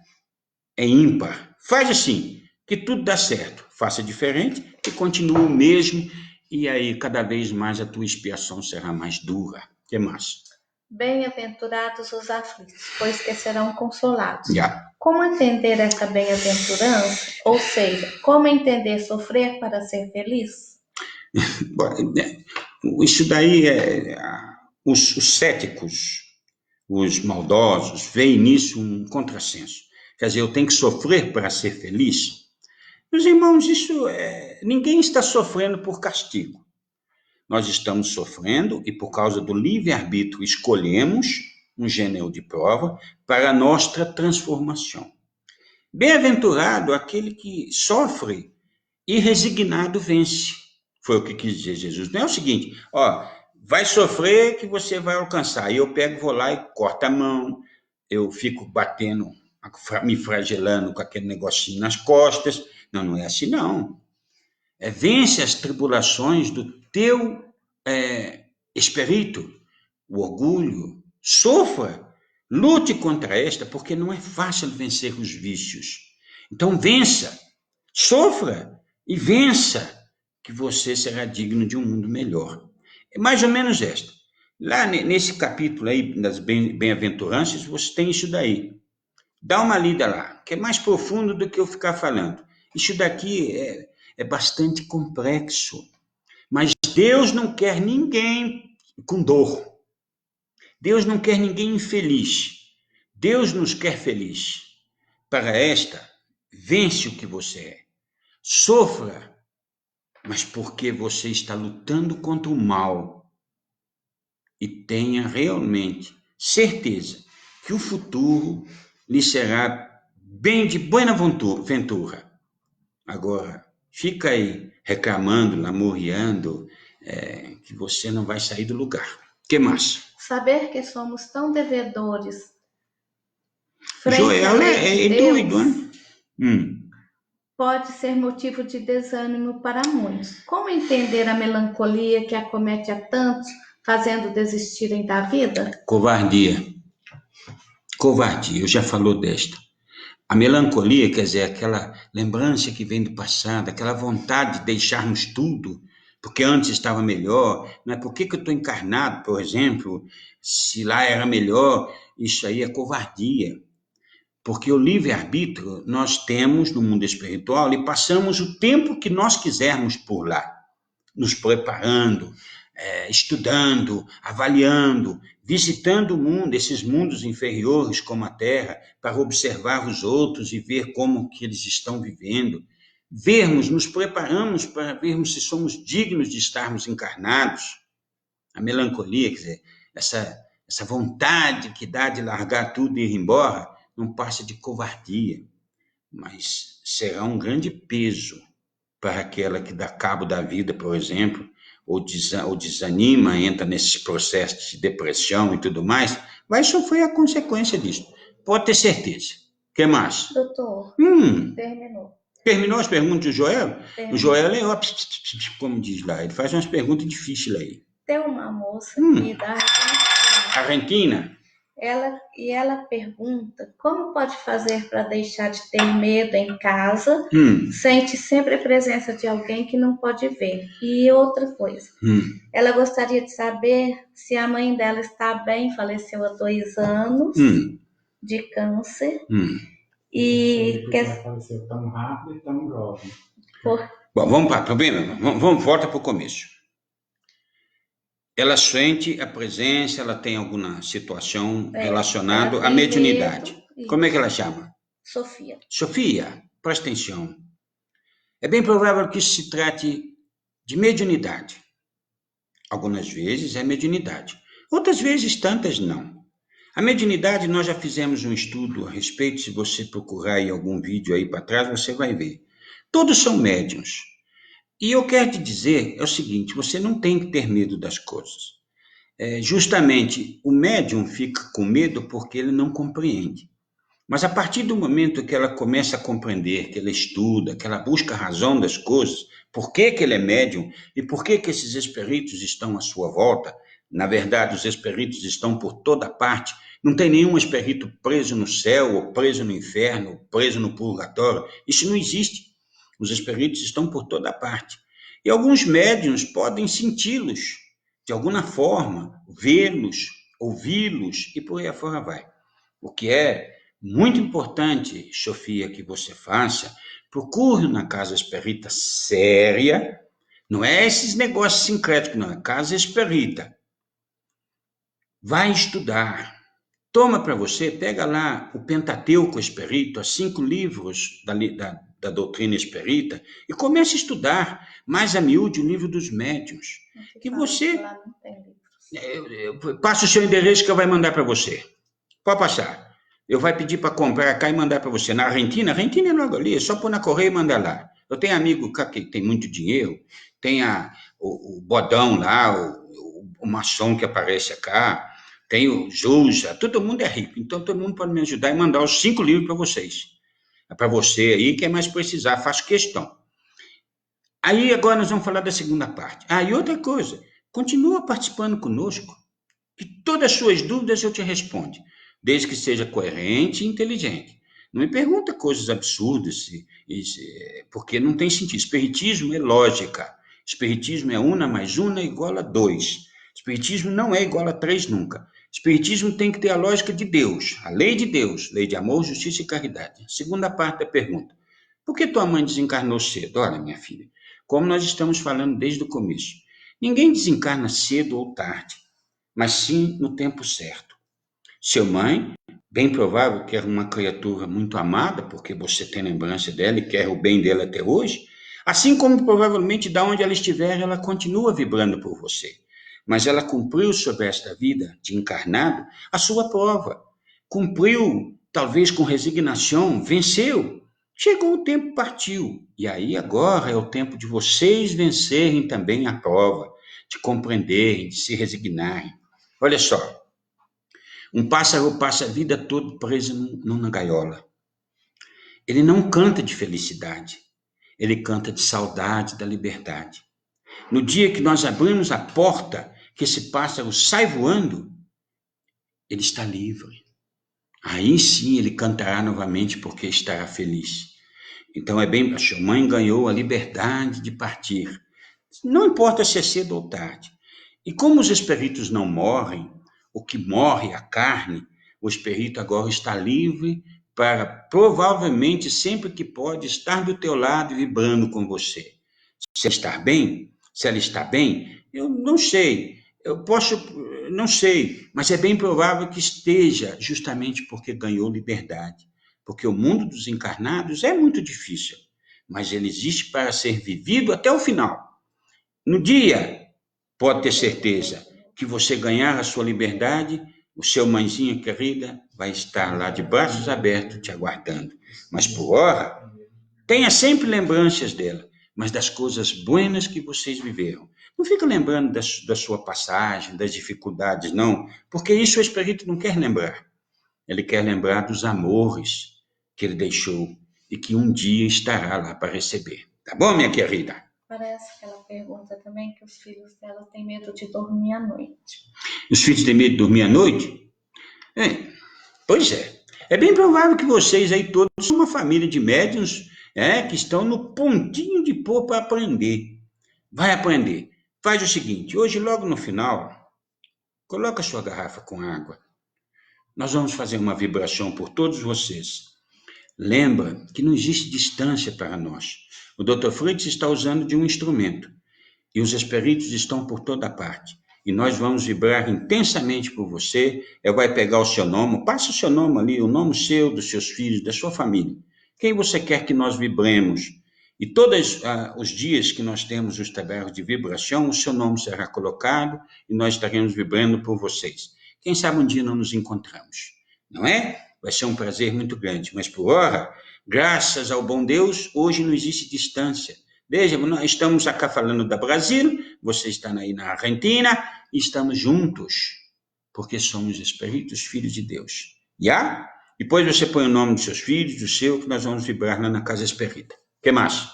É ímpar. Faz assim, que tudo dá certo. Faça diferente e continue o mesmo, e aí cada vez mais a tua expiação será mais dura. O que mais? Bem-aventurados os aflitos, pois que serão consolados. Já. Como entender essa bem-aventurança? Ou seja, como entender sofrer para ser feliz? Isso daí os céticos, os maldosos, veem nisso um contrassenso. Quer dizer, eu tenho que sofrer para ser feliz? Meus irmãos, ninguém está sofrendo por castigo. Nós estamos sofrendo e por causa do livre-arbítrio escolhemos um gênero de prova para a nossa transformação. Bem-aventurado aquele que sofre e resignado vence. Foi o que quis dizer Jesus. Não é o seguinte, vai sofrer que você vai alcançar. E eu pego, vou lá e corto a mão, eu fico batendo, me flagelando com aquele negocinho nas costas. Não é assim não. Vence as tribulações do teu espírito, o orgulho, sofra, lute contra esta, porque não é fácil vencer os vícios. Então vença, sofra e vença, que você será digno de um mundo melhor. É mais ou menos esta. Lá nesse capítulo aí das bem-aventuranças, você tem isso daí. Dá uma lida lá, que é mais profundo do que eu ficar falando. Isso daqui é bastante complexo. Mas Deus não quer ninguém com dor. Deus não quer ninguém infeliz. Deus nos quer feliz. Para esta, vence o que você é. Sofra, mas porque você está lutando contra o mal. E tenha realmente certeza que o futuro lhe será bem de buena ventura. Agora, fica aí reclamando, lamuriando, que você não vai sair do lugar. O que mais? Saber que somos tão devedores frente à Joel lei de é Deus doido, né? pode ser motivo de desânimo para muitos. Como entender a melancolia que acomete a tantos, fazendo desistirem da vida? Covardia. Covardia, eu já falou desta. A melancolia, quer dizer, aquela lembrança que vem do passado, aquela vontade de deixarmos tudo, porque antes estava melhor, não é? Por que eu estou encarnado, por exemplo, se lá era melhor? Isso aí é covardia. Porque o livre-arbítrio nós temos no mundo espiritual e passamos o tempo que nós quisermos por lá, nos preparando, estudando, avaliando, visitando o mundo, esses mundos inferiores como a Terra, para observar os outros e ver como que eles estão vivendo. Vermos, nos preparamos para vermos se somos dignos de estarmos encarnados. A melancolia, quer dizer, essa vontade que dá de largar tudo e ir embora, não passa de covardia, mas será um grande peso para aquela que dá cabo da vida, por exemplo, ou desanima, entra nesses processos de depressão e tudo mais, vai sofrer a consequência disso. Pode ter certeza. O que mais? Doutor, terminou. Terminou as perguntas do Joel? Terminou. O Joel é, ó, como diz lá, ele faz umas perguntas difíceis aí. Tem uma moça aqui da Argentina. Ela pergunta como pode fazer para deixar de ter medo em casa, sente sempre a presença de alguém que não pode ver. E outra coisa, ela gostaria de saber se a mãe dela está bem, faleceu há 2 anos de câncer. E porque ela faleceu tão rápido e tão jovem. Bom, vamos para vamos volta para o começo. Ela sente a presença, ela tem alguma situação relacionada à mediunidade. Como é que ela chama? Sofia. Sofia, presta atenção. É bem provável que isso se trate de mediunidade. Algumas vezes é mediunidade. Outras vezes, tantas não. A mediunidade, nós já fizemos um estudo a respeito. Se você procurar aí algum vídeo aí para trás, você vai ver. Todos são médiuns. E eu quero te dizer é o seguinte, você não tem que ter medo das coisas. Justamente, o médium fica com medo porque ele não compreende. Mas a partir do momento que ela começa a compreender, que ela estuda, que ela busca a razão das coisas, por que ele é médium e por que esses espíritos estão à sua volta, na verdade os espíritos estão por toda parte, não tem nenhum espírito preso no céu, ou preso no inferno, ou preso no purgatório, isso não existe. Os espíritos estão por toda parte. E alguns médiuns podem senti-los, de alguma forma, vê-los, ouvi-los e por aí afora vai. O que é muito importante, Sofia, que você faça, procure na casa espírita séria, não é esses negócios sincréticos, não, é casa espírita. Vai estudar. Toma para você, pega lá o Pentateuco Espírita, 5 livros da doutrina espírita, e comece a estudar mais a miúde o livro dos médiuns. Que você... Passa o seu endereço que eu vou mandar para você. Pode passar. Eu vou pedir para comprar cá e mandar para você. Na Argentina é logo ali, é só pôr na correia e mandar lá. Eu tenho amigo cá que tem muito dinheiro, tem o Bodão lá, o maçom que aparece cá, tem o Zusa, todo mundo é rico, então todo mundo pode me ajudar e mandar os 5 livros para vocês. É para você aí, quem mais precisar, faço questão. Aí agora nós vamos falar da segunda parte. E outra coisa, continua participando conosco, que todas as suas dúvidas eu te respondo, desde que seja coerente e inteligente. Não me pergunta coisas absurdas, porque não tem sentido. Espiritismo é lógica. Espiritismo é 1 mais 1 igual a 2. Espiritismo não é igual a 3 nunca. Espiritismo tem que ter a lógica de Deus, a lei de Deus, lei de amor, justiça e caridade. Segunda parte da pergunta. Por que tua mãe desencarnou cedo? Olha, minha filha, como nós estamos falando desde o começo, ninguém desencarna cedo ou tarde, mas sim no tempo certo. Sua mãe, bem provável que era uma criatura muito amada, porque você tem lembrança dela e quer o bem dela até hoje, assim como provavelmente de onde ela estiver, ela continua vibrando por você. Mas ela cumpriu sobre esta vida de encarnado a sua prova. Cumpriu, talvez com resignação, venceu. Chegou o tempo, partiu. E aí agora é o tempo de vocês vencerem também a prova, de compreenderem, de se resignarem. Olha só, um pássaro passa a vida toda preso numa gaiola. Ele não canta de felicidade, ele canta de saudade da liberdade. No dia que nós abrimos a porta, que esse pássaro sai voando, ele está livre. Aí sim ele cantará novamente porque estará feliz. Então é bem, a sua mãe ganhou a liberdade de partir. Não importa se é cedo ou tarde. E como os espíritos não morrem, o que morre é a carne, o espírito agora está livre para, provavelmente, sempre que pode, estar do teu lado e vibrando com você. Se ela está bem, eu não sei. Eu posso, não sei, mas é bem provável que esteja, justamente porque ganhou liberdade. Porque o mundo dos encarnados é muito difícil, mas ele existe para ser vivido até o final. No dia, pode ter certeza, que você ganhar a sua liberdade, o seu mãezinha querida vai estar lá de braços abertos te aguardando. Mas por hora, tenha sempre lembranças dela, mas das coisas buenas que vocês viveram. Não fica lembrando da sua passagem, das dificuldades, não, porque isso o espírito não quer lembrar. Ele quer lembrar dos amores que ele deixou e que um dia estará lá para receber. Tá bom, minha querida? Parece que ela pergunta também que os filhos dela têm medo de dormir à noite. Os filhos têm medo de dormir à noite? Pois é. É bem provável que vocês aí todos são uma família de médiuns que estão no pontinho de pôr para aprender. Vai aprender. Faz o seguinte, hoje logo no final, coloca a sua garrafa com água. Nós vamos fazer uma vibração por todos vocês. Lembra que não existe distância para nós. O Dr. Fritz está usando de um instrumento e os espíritos estão por toda parte. E nós vamos vibrar intensamente por você. Ele vai pegar o seu nome, passa o seu nome ali, o nome seu, dos seus filhos, da sua família. Quem você quer que nós vibremos? E todos os dias que nós temos os trabalhos de vibração, o seu nome será colocado e nós estaremos vibrando por vocês. Quem sabe um dia não nos encontramos, não é? Vai ser um prazer muito grande, mas por hora, graças ao bom Deus, hoje não existe distância. Veja, nós estamos aqui falando da Brasil, você está aí na Argentina, e estamos juntos, porque somos espíritos, filhos de Deus. Já? Depois você põe o nome dos seus filhos, do seu, que nós vamos vibrar lá na Casa Espírita. O que mais?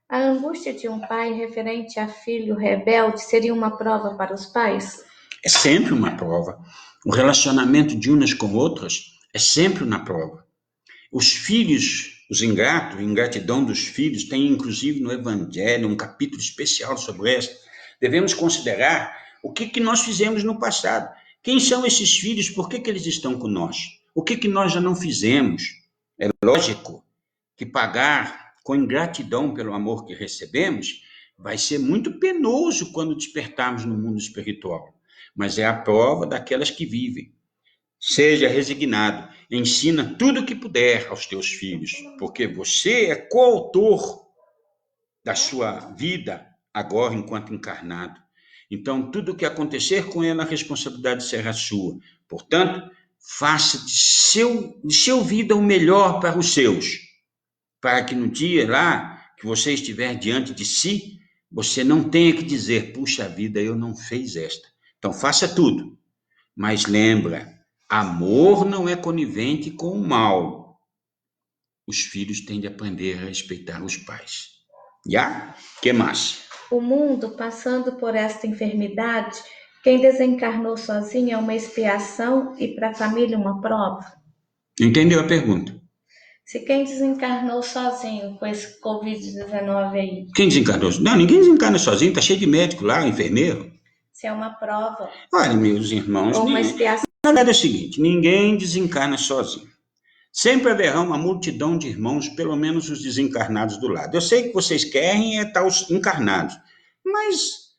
A angústia de um pai referente a filho rebelde seria uma prova para os pais? É sempre uma prova. O relacionamento de umas com outras é sempre uma prova. Os filhos, os ingratos, a ingratidão dos filhos, tem inclusive no Evangelho um capítulo especial sobre isso. Devemos considerar o que nós fizemos no passado. Quem são esses filhos? Por que eles estão com nós? O que nós já não fizemos? É lógico que pagar com ingratidão pelo amor que recebemos vai ser muito penoso quando despertarmos no mundo espiritual. Mas é a prova daquelas que vivem. Seja resignado, ensina tudo o que puder aos teus filhos, porque você é coautor da sua vida agora enquanto encarnado. Então, tudo o que acontecer com ela, a responsabilidade será sua. Portanto, faça de seu vida o melhor para os seus, para que no dia lá que você estiver diante de si, você não tenha que dizer, puxa vida, eu não fiz esta. Então, faça tudo, mas lembra, amor não é conivente com o mal. Os filhos têm de aprender a respeitar os pais. Já? Que mais? O mundo, passando por esta enfermidade, quem desencarnou sozinho é uma expiação e para a família uma prova? Entendeu a pergunta? Se quem desencarnou sozinho com esse Covid-19 aí, Quem desencarnou? Não, ninguém desencarna sozinho, tá cheio de médico lá, enfermeiro. se é uma prova Olha, meus irmãos, ou uma expiação? na verdade é o seguinte, ninguém desencarna sozinho. Sempre haverá uma multidão de irmãos, pelo menos os desencarnados do lado. Eu sei que vocês querem estar os encarnados, mas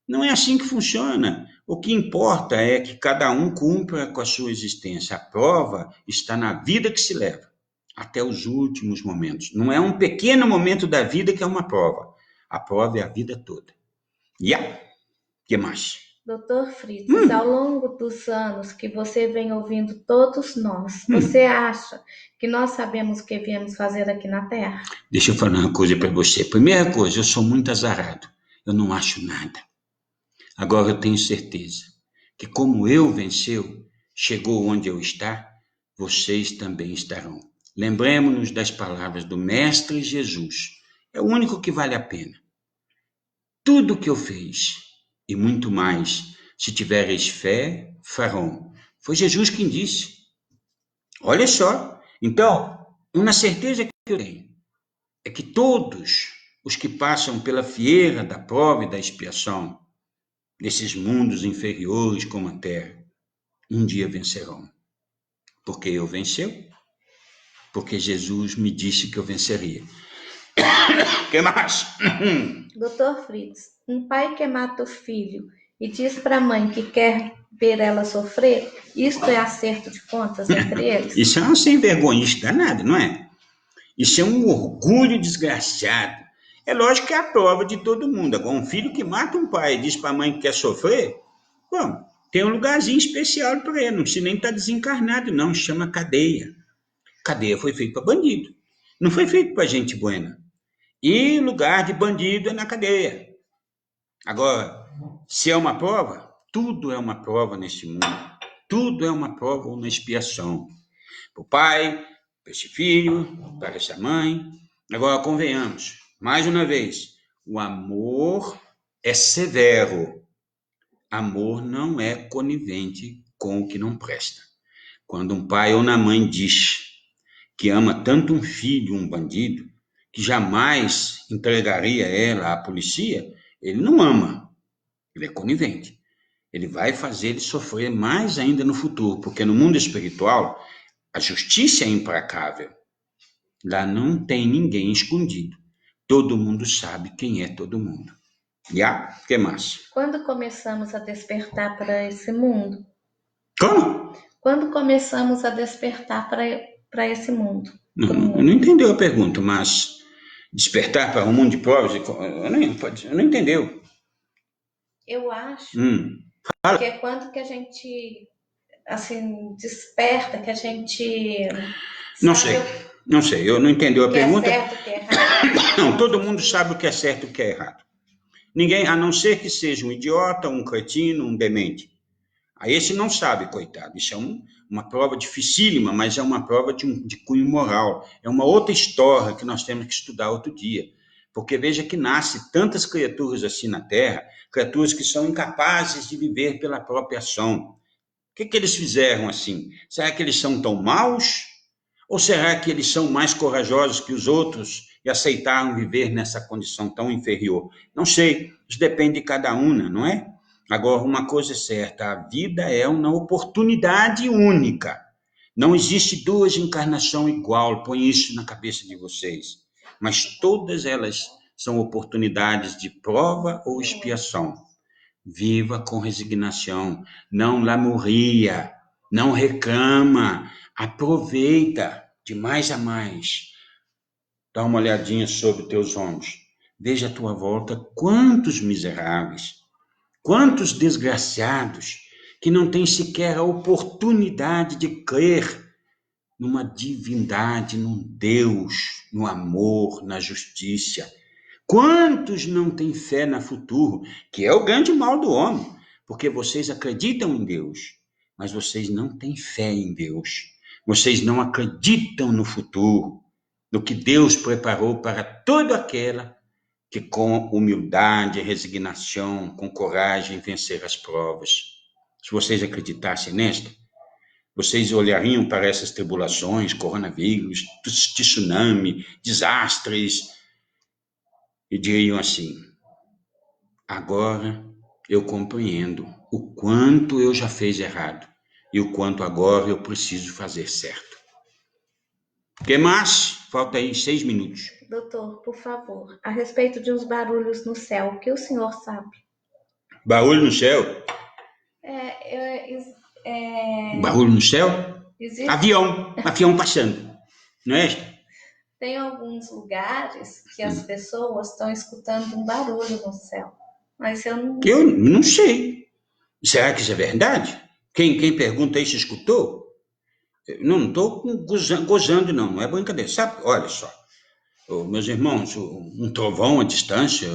não é assim que funciona. O que importa é que cada um cumpra com a sua existência. A prova está na vida que se leva, até os últimos momentos. Não é um pequeno momento da vida que é uma prova. A prova é a vida toda. E que mais? Dr. Fritz, ao longo dos anos que você vem ouvindo todos nós, você acha que nós sabemos o que viemos fazer aqui na Terra? Deixa eu falar uma coisa para você. Primeira coisa, eu sou muito azarado. Eu não acho nada. Agora eu tenho certeza que como eu venceu, chegou onde eu está, vocês também estarão. Lembremos-nos das palavras do Mestre Jesus. É o único que vale a pena. Tudo o que eu fiz e muito mais, se tiveres fé, farão. Foi Jesus quem disse. Olha só. Então, uma certeza que eu tenho é que todos os que passam pela fieira da prova e da expiação, desses mundos inferiores como a Terra, um dia vencerão. Porque eu venceu? Porque Jesus me disse que eu venceria. O que mais? Dr. Fritz, um pai que mata o filho e diz para a mãe que quer ver ela sofrer, isto é acerto de contas entre eles? Isso é uma sem vergonhice danada, não é? Isso é um orgulho desgraçado. É lógico que é a prova de todo mundo. Agora, um filho que mata um pai e diz para a mãe que quer sofrer, bom, tem um lugarzinho especial para ele. Não precisa nem estar desencarnado, não. Chama cadeia. Cadeia foi feita para bandido. Não foi feito para gente buena. E lugar de bandido é na cadeia. Agora, se é uma prova, tudo é uma prova nesse mundo. Tudo é uma prova ou uma expiação. Para o pai, para esse filho, para essa mãe. Agora, convenhamos, mais uma vez, o amor é severo. Amor não é conivente com o que não presta. Quando um pai ou uma mãe diz que ama tanto um filho, um bandido, que jamais entregaria ela à polícia, ele não ama, ele é conivente. Ele vai fazer ele sofrer mais ainda no futuro, porque no mundo espiritual, a justiça é implacável. Lá não tem ninguém escondido. Todo mundo sabe quem é todo mundo. E o que mais? Quando começamos a despertar para esse mundo? Como? Quando começamos a despertar para esse mundo? Não entendeu a pergunta, mas despertar para um mundo de provas, não entendeu. Eu acho que é quando que a gente assim desperta, que a gente Não sei, eu não entendi a pergunta. Que é certo, que é errado. Não, todo mundo sabe o que é certo e o que é errado. Ninguém, a não ser que seja um idiota, um cretino, um demente. Aí esse não sabe, coitado. Isso é uma prova dificílima, mas é uma prova de cunho moral. É uma outra história que nós temos que estudar outro dia. Porque veja que nasce tantas criaturas assim na Terra, criaturas que são incapazes de viver pela própria ação. O que eles fizeram assim? Será que eles são tão maus? Ou será que eles são mais corajosos que os outros e aceitaram viver nessa condição tão inferior? Não sei, isso depende de cada uma, não é? Agora, uma coisa é certa, a vida é uma oportunidade única. Não existe duas encarnações igual, põe isso na cabeça de vocês. Mas todas elas são oportunidades de prova ou expiação. Viva com resignação, não lamúria, não reclama, aproveita de mais a mais. Dá uma olhadinha sobre teus ombros. Veja à tua volta quantos miseráveis, quantos desgraçados que não têm sequer a oportunidade de crer numa divindade, num Deus, no amor, na justiça. Quantos não têm fé no futuro, que é o grande mal do homem, porque vocês acreditam em Deus, mas vocês não têm fé em Deus. Vocês não acreditam no futuro, no que Deus preparou para toda aquela que com humildade, resignação, com coragem vencer as provas. Se vocês acreditassem nesta, vocês olhariam para essas tribulações, coronavírus, tsunami, desastres, e diriam assim: agora eu compreendo o quanto eu já fiz errado e o quanto agora eu preciso fazer certo. O que mais? Falta aí 6 minutos. Doutor, por favor, a respeito de uns barulhos no céu, o que o senhor sabe? Barulho no céu? Barulho no céu? Existe, Avião passando, não é? tem alguns lugares que as pessoas estão escutando um barulho no céu, mas eu não sei. Será que isso é verdade? Quem pergunta isso escutou? Eu não estou gozando, não é brincadeira. Sabe, olha só, meus irmãos, um trovão à distância,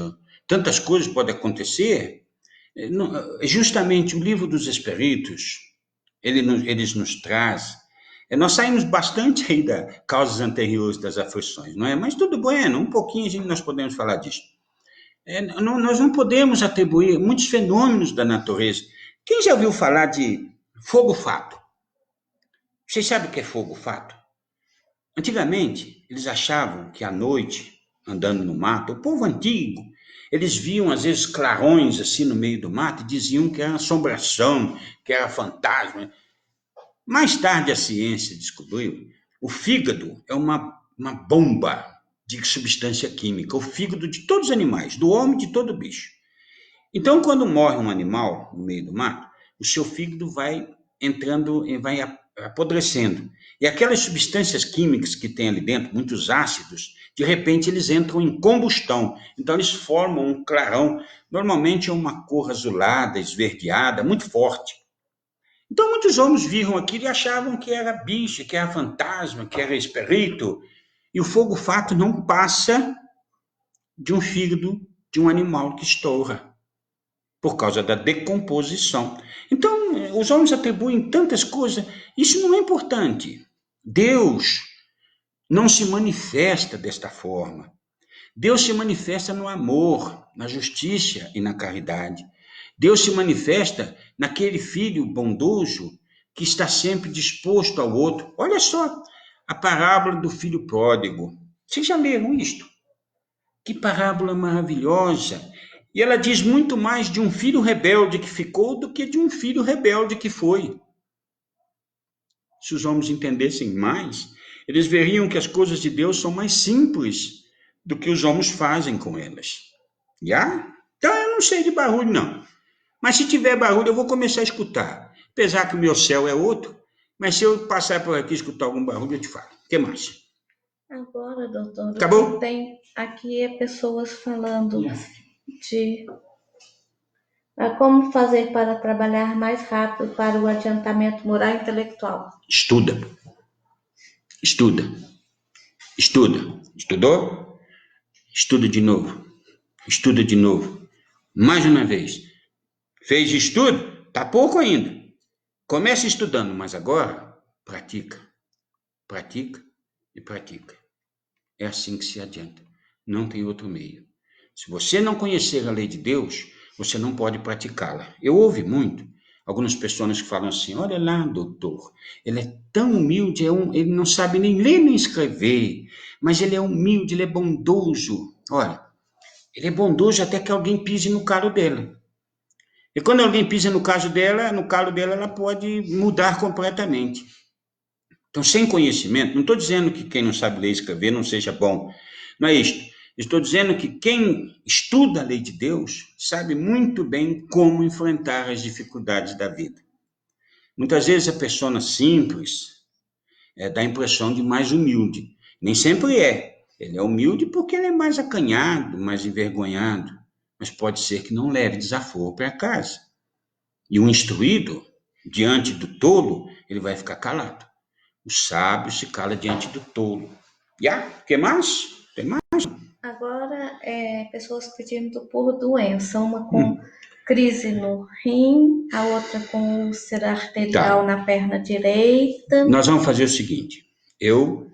tantas coisas podem acontecer. Justamente o livro dos Espíritos, eles nos traz. Nós saímos bastante aí das causas anteriores das aflições, não é? Mas tudo bem, um pouquinho nós podemos falar disso. Nós não podemos atribuir muitos fenômenos da natureza. Quem já ouviu falar de fogo-fato? Vocês sabem o que é fogo-fato? Antigamente, eles achavam que à noite, andando no mato, o povo antigo, eles viam às vezes clarões assim no meio do mato e diziam que era assombração, que era fantasma. Mais tarde a ciência descobriu o fígado é uma bomba de substância química, o fígado de todos os animais, do homem e de todo bicho. Então, quando morre um animal no meio do mato, o seu fígado vai entrando e vai apodrecendo. E aquelas substâncias químicas que tem ali dentro, muitos ácidos, de repente eles entram em combustão. Então, eles formam um clarão. Normalmente é uma cor azulada, esverdeada, muito forte. Então, muitos homens viram aquilo e achavam que era bicho, que era fantasma, que era espírito. E o fogo-fato não passa de um fígado de um animal que estoura, por causa da decomposição. Então, os homens atribuem tantas coisas. Isso não é importante. Deus não se manifesta desta forma. Deus se manifesta no amor, na justiça e na caridade. Deus se manifesta naquele filho bondoso que está sempre disposto ao outro. Olha só a parábola do filho pródigo. Vocês já leram isto? Que parábola maravilhosa! E ela diz muito mais de um filho rebelde que ficou do que de um filho rebelde que foi. Se os homens entendessem mais, eles veriam que as coisas de Deus são mais simples do que os homens fazem com elas. Já? Então eu não sei de barulho, não. Mas se tiver barulho, eu vou começar a escutar. Apesar que o meu céu é outro, mas se eu passar por aqui e escutar algum barulho, eu te falo. O que mais? Agora, doutor, Acabou? Tem aqui pessoas falando de como fazer para trabalhar mais rápido para o adiantamento moral e intelectual. Estuda. Estudou? Estuda de novo. Estuda de novo. Mais uma vez. Fez estudo? Tá pouco ainda. Comece estudando, mas agora pratica. Pratica e pratica. É assim que se adianta. Não tem outro meio. Se você não conhecer a lei de Deus, você não pode praticá-la. Eu ouvi muito algumas pessoas que falam assim, olha lá, doutor, ele é tão humilde, ele não sabe nem ler nem escrever, mas ele é humilde, ele é bondoso. Olha, ele é bondoso até que alguém pise no calo dela. E quando alguém pisa no calo dela, ela pode mudar completamente. Então, sem conhecimento, não estou dizendo que quem não sabe ler e escrever não seja bom, não é isto. Estou dizendo que quem estuda a lei de Deus sabe muito bem como enfrentar as dificuldades da vida. Muitas vezes a pessoa simples dá a impressão de mais humilde. Nem sempre é. Ele é humilde porque ele é mais acanhado, mais envergonhado. Mas pode ser que não leve desaforo para casa. E o instruído, diante do tolo, ele vai ficar calado. O sábio se cala diante do tolo. O que mais? Tem mais? Agora, pessoas pedindo por doença, uma com crise no rim, a outra com úlcera arterial na perna direita. Nós vamos fazer o seguinte, eu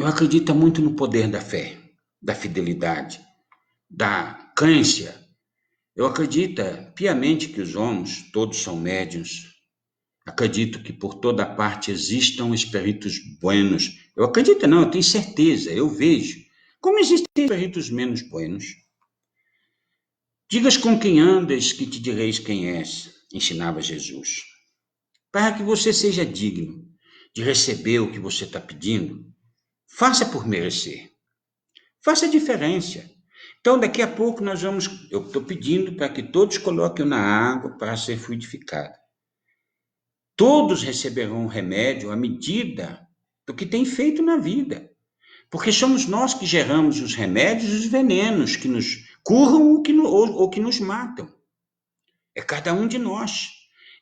acredito muito no poder da fé, da fidelidade, da crença. Eu acredito piamente que os homens, todos são médiuns. Acredito que por toda parte existam espíritos buenos. Eu acredito não, eu tenho certeza, eu vejo. Como existem espíritos menos buenos? Digas com quem andas que te direis quem és, ensinava Jesus. Para que você seja digno de receber o que você está pedindo, faça por merecer. Faça a diferença. Então, daqui a pouco eu estou pedindo para que todos coloquem na água para ser fluidificada. Todos receberão um remédio à medida do que tem feito na vida. Porque somos nós que geramos os remédios e os venenos que nos curam ou que nos matam. É cada um de nós.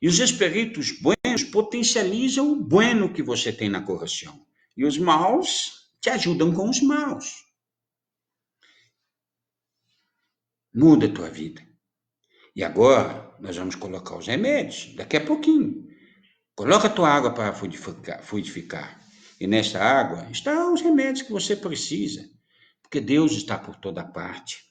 E os espíritos buenos potencializam o bueno que você tem na correção. E os maus te ajudam com os maus. Muda a tua vida. E agora nós vamos colocar os remédios, daqui a pouquinho. Coloca a tua água para fluidificar. E nessa água estão os remédios que você precisa. Porque Deus está por toda parte.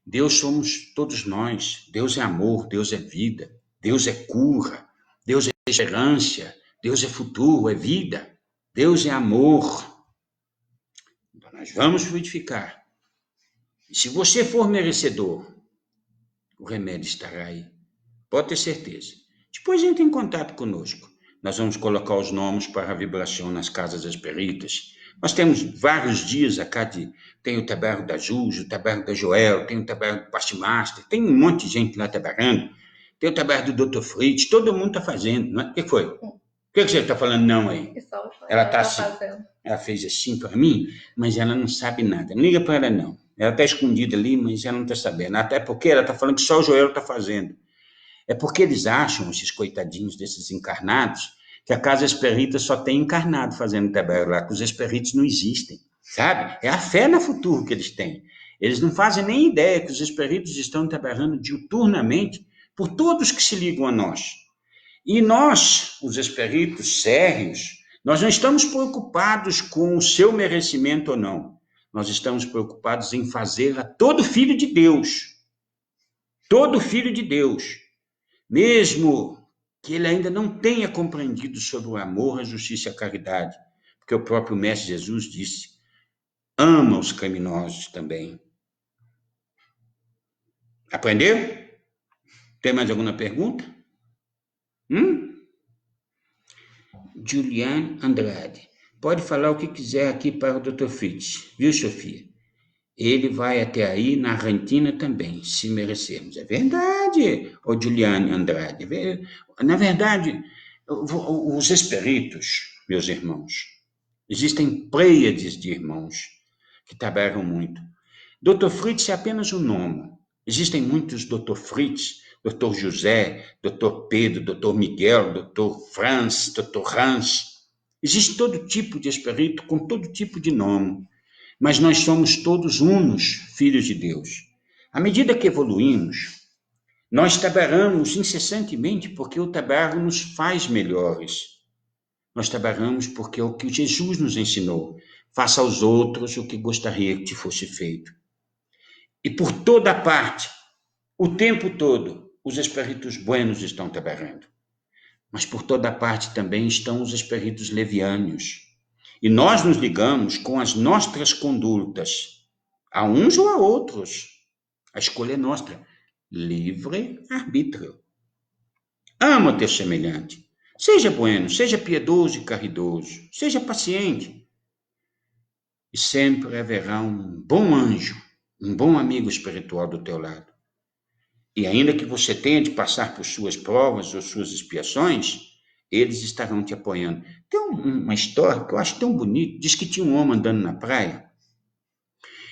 Deus somos todos nós. Deus é amor, Deus é vida. Deus é cura. Deus é esperança. Deus é futuro, é vida. Deus é amor. Então nós vamos fluidificar. E se você for merecedor, o remédio estará aí. Pode ter certeza. Depois entre em contato conosco. Nós vamos colocar os nomes para a vibração nas casas espíritas. Nós temos vários dias tem o taberno da Júlia, o taberno da Joel, tem o taberno do Pastor Master, tem um monte de gente lá taberando. Tem o taberno do Dr. Fritz, todo mundo está fazendo, não é? O que foi? O que você está falando não aí? Ela está assim. Ela fez assim para mim, mas ela não sabe nada. Não liga para ela não. Ela está escondida ali, mas ela não está sabendo. Até porque ela está falando que só o Joel está fazendo. É porque eles acham, esses coitadinhos desses encarnados, que a casa espírita só tem encarnado fazendo taberno lá, que os espíritos não existem, sabe? É a fé no futuro que eles têm. Eles não fazem nem ideia que os espíritos estão tabernando diuturnamente por todos que se ligam a nós. E nós, os espíritos sérios, nós não estamos preocupados com o seu merecimento ou não. Nós estamos preocupados em fazer a todo filho de Deus. Todo filho de Deus. Mesmo que ele ainda não tenha compreendido sobre o amor, a justiça e a caridade. Porque o próprio Mestre Jesus disse, ama os criminosos também. Aprendeu? Tem mais alguma pergunta? Juliane Andrade. Pode falar o que quiser aqui para o Dr. Fritz, viu, Sofia? Ele vai até aí na Argentina também, se merecermos. É verdade, ô Juliane Andrade. Na verdade, os espíritos, meus irmãos, existem pleiades de irmãos que trabalham muito. Dr. Fritz é apenas um nome. Existem muitos Dr. Fritz, Dr. José, Dr. Pedro, Dr. Miguel, Dr. Franz, Dr. Hans. Existe todo tipo de espírito com todo tipo de nome. Mas nós somos todos unos, filhos de Deus. À medida que evoluímos, nós trabalhamos incessantemente porque o trabalho nos faz melhores. Nós trabalhamos porque é o que Jesus nos ensinou. Faça aos outros o que gostaria que te fosse feito. E por toda parte, o tempo todo, os espíritos buenos estão trabalhando. Mas por toda parte também estão os espíritos levianos. E nós nos ligamos com as nossas condutas, a uns ou a outros. A escolha é nossa. Livre-arbítrio. Ama o teu semelhante. Seja bueno, seja piedoso e caridoso. Seja paciente. E sempre haverá um bom anjo, um bom amigo espiritual do teu lado. E ainda que você tenha de passar por suas provas ou suas expiações, eles estarão te apoiando. Tem uma história que eu acho tão bonita. Diz que tinha um homem andando na praia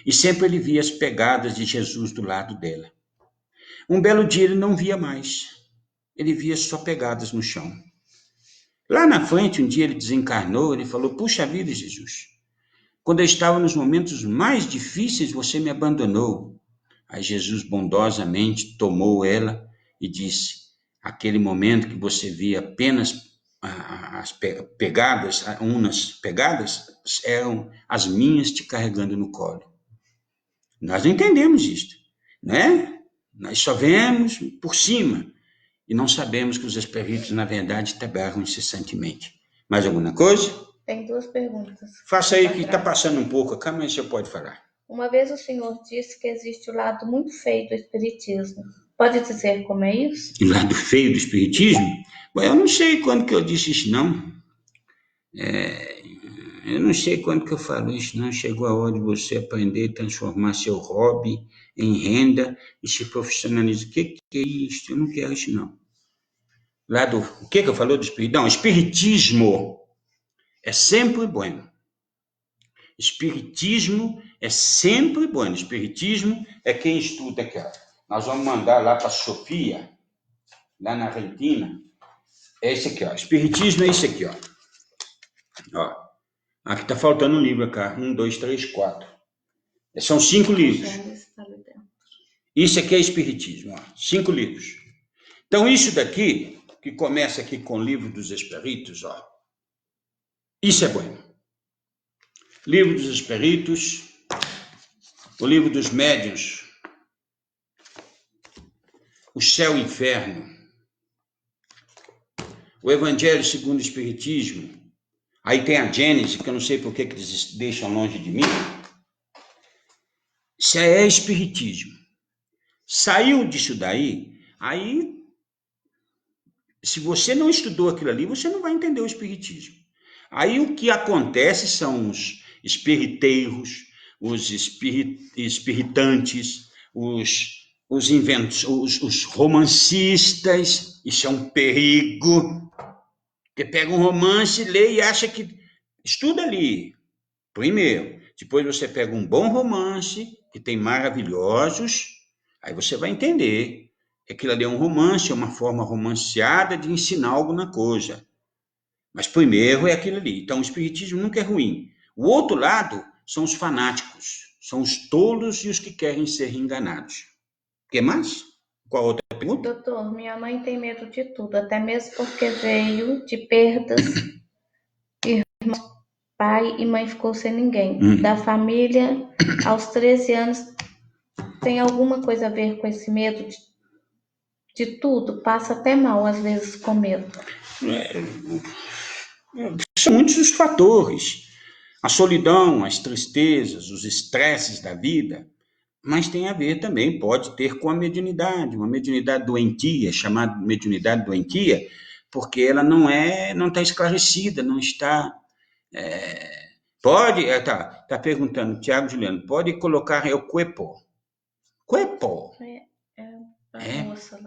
e sempre ele via as pegadas de Jesus do lado dela. Um belo dia ele não via mais. Ele via só pegadas no chão. Lá na frente, um dia ele desencarnou, ele falou, puxa vida, Jesus, quando eu estava nos momentos mais difíceis, você me abandonou. Aí Jesus bondosamente tomou ela e disse, aquele momento que você via apenas as pegadas, umas pegadas, eram as minhas te carregando no colo. Nós não entendemos isto, né? Nós só vemos por cima e não sabemos que os espíritos, na verdade, trabalham incessantemente. Mais alguma coisa? Tem 2 perguntas. Faça aí que está passando um pouco, calma aí, você pode falar. Uma vez o senhor disse que existe o lado muito feio do espiritismo. Pode dizer como é isso? O lado feio do espiritismo? Bom, eu não sei quando que eu disse isso, não. Eu não sei quando que eu falo isso, não. Chegou a hora de você aprender a transformar seu hobby em renda e se profissionalizar. O que é isso? Eu não quero isso, não. O que eu falou do espiritismo? Não, espiritismo é sempre bom. Espiritismo é sempre bom. Espiritismo é quem estuda aqui. Ó. Nós vamos mandar lá para Sofia, lá na Argentina. É esse aqui, ó. Espiritismo é esse aqui, ó. Ó. Aqui está faltando um livro, cara. 1, 2, 3, 4. São 5 livros. Isso aqui é Espiritismo, ó. 5 livros. Então, isso daqui, que começa aqui com o Livro dos Espíritos, ó. Isso é bom. Livro dos Espíritos, o Livro dos Médiuns, o Céu e o Inferno, o Evangelho segundo o Espiritismo. Aí tem a Gênese, que eu não sei por que eles deixam longe de mim. Isso é Espiritismo. Saiu disso daí, aí, se você não estudou aquilo ali, você não vai entender o Espiritismo. Aí o que acontece são os espiriteiros, os espiritantes, os romancistas. Isso é um perigo. Porque pega um romance, lê e acha que... Estuda ali, primeiro. Depois você pega um bom romance, que tem maravilhosos, aí você vai entender que aquilo ali é um romance, é uma forma romanceada de ensinar alguma coisa. Mas primeiro é aquilo ali. Então o espiritismo nunca é ruim. O outro lado são os fanáticos, são os tolos e os que querem ser enganados. O que mais? Qual outra pergunta? Doutor, minha mãe tem medo de tudo, até mesmo porque veio de perdas, irmãos, pai e mãe ficou sem ninguém. Da família, aos 13 anos, tem alguma coisa a ver com esse medo de tudo? Passa até mal, às vezes, com medo. São muitos os fatores. A solidão, as tristezas, os estresses da vida, mas tem a ver também, pode ter com a mediunidade, uma mediunidade doentia, chamada mediunidade doentia, porque ela não está esclarecida, não está... Tá perguntando, Tiago Juliano, pode colocar o cuerpo? Cuerpo?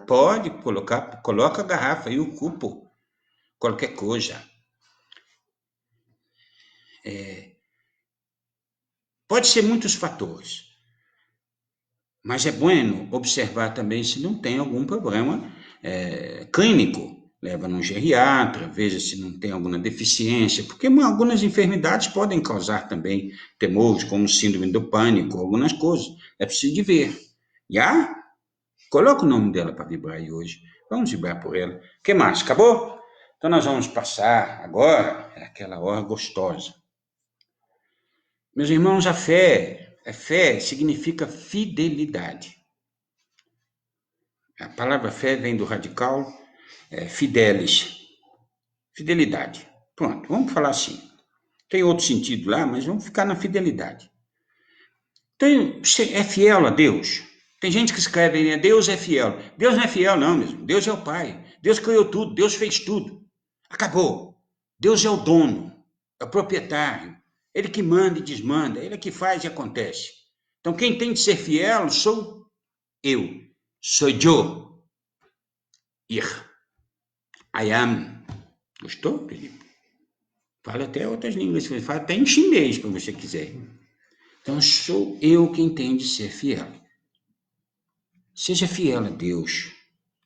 Pode colocar, coloca a garrafa e o cupo, qualquer coisa. Pode ser muitos fatores, mas é bom observar também se não tem algum problema clínico. Leva num geriatra, veja se não tem alguma deficiência, porque algumas enfermidades podem causar também temores, como síndrome do pânico, algumas coisas. É preciso de ver. Já? Coloca o nome dela para vibrar aí hoje. Vamos vibrar por ela. O que mais? Acabou? Então nós vamos passar agora, é aquela hora gostosa. Meus irmãos, a fé significa fidelidade. A palavra fé vem do radical fidelis, fidelidade. Pronto, vamos falar assim. Tem outro sentido lá, mas vamos ficar na fidelidade. É fiel a Deus. Tem gente que escreve aí, Deus é fiel. Deus não é fiel não, mesmo. Deus é o Pai. Deus criou tudo, Deus fez tudo. Acabou. Deus é o dono, é o proprietário. Ele que manda e desmanda, ele é que faz e acontece. Então quem tem de ser fiel sou eu. Sou eu. I am. Gostou, Felipe? Fala até outras línguas, fala até em chinês, se você quiser. Então, sou eu quem tem de ser fiel. Seja fiel a Deus.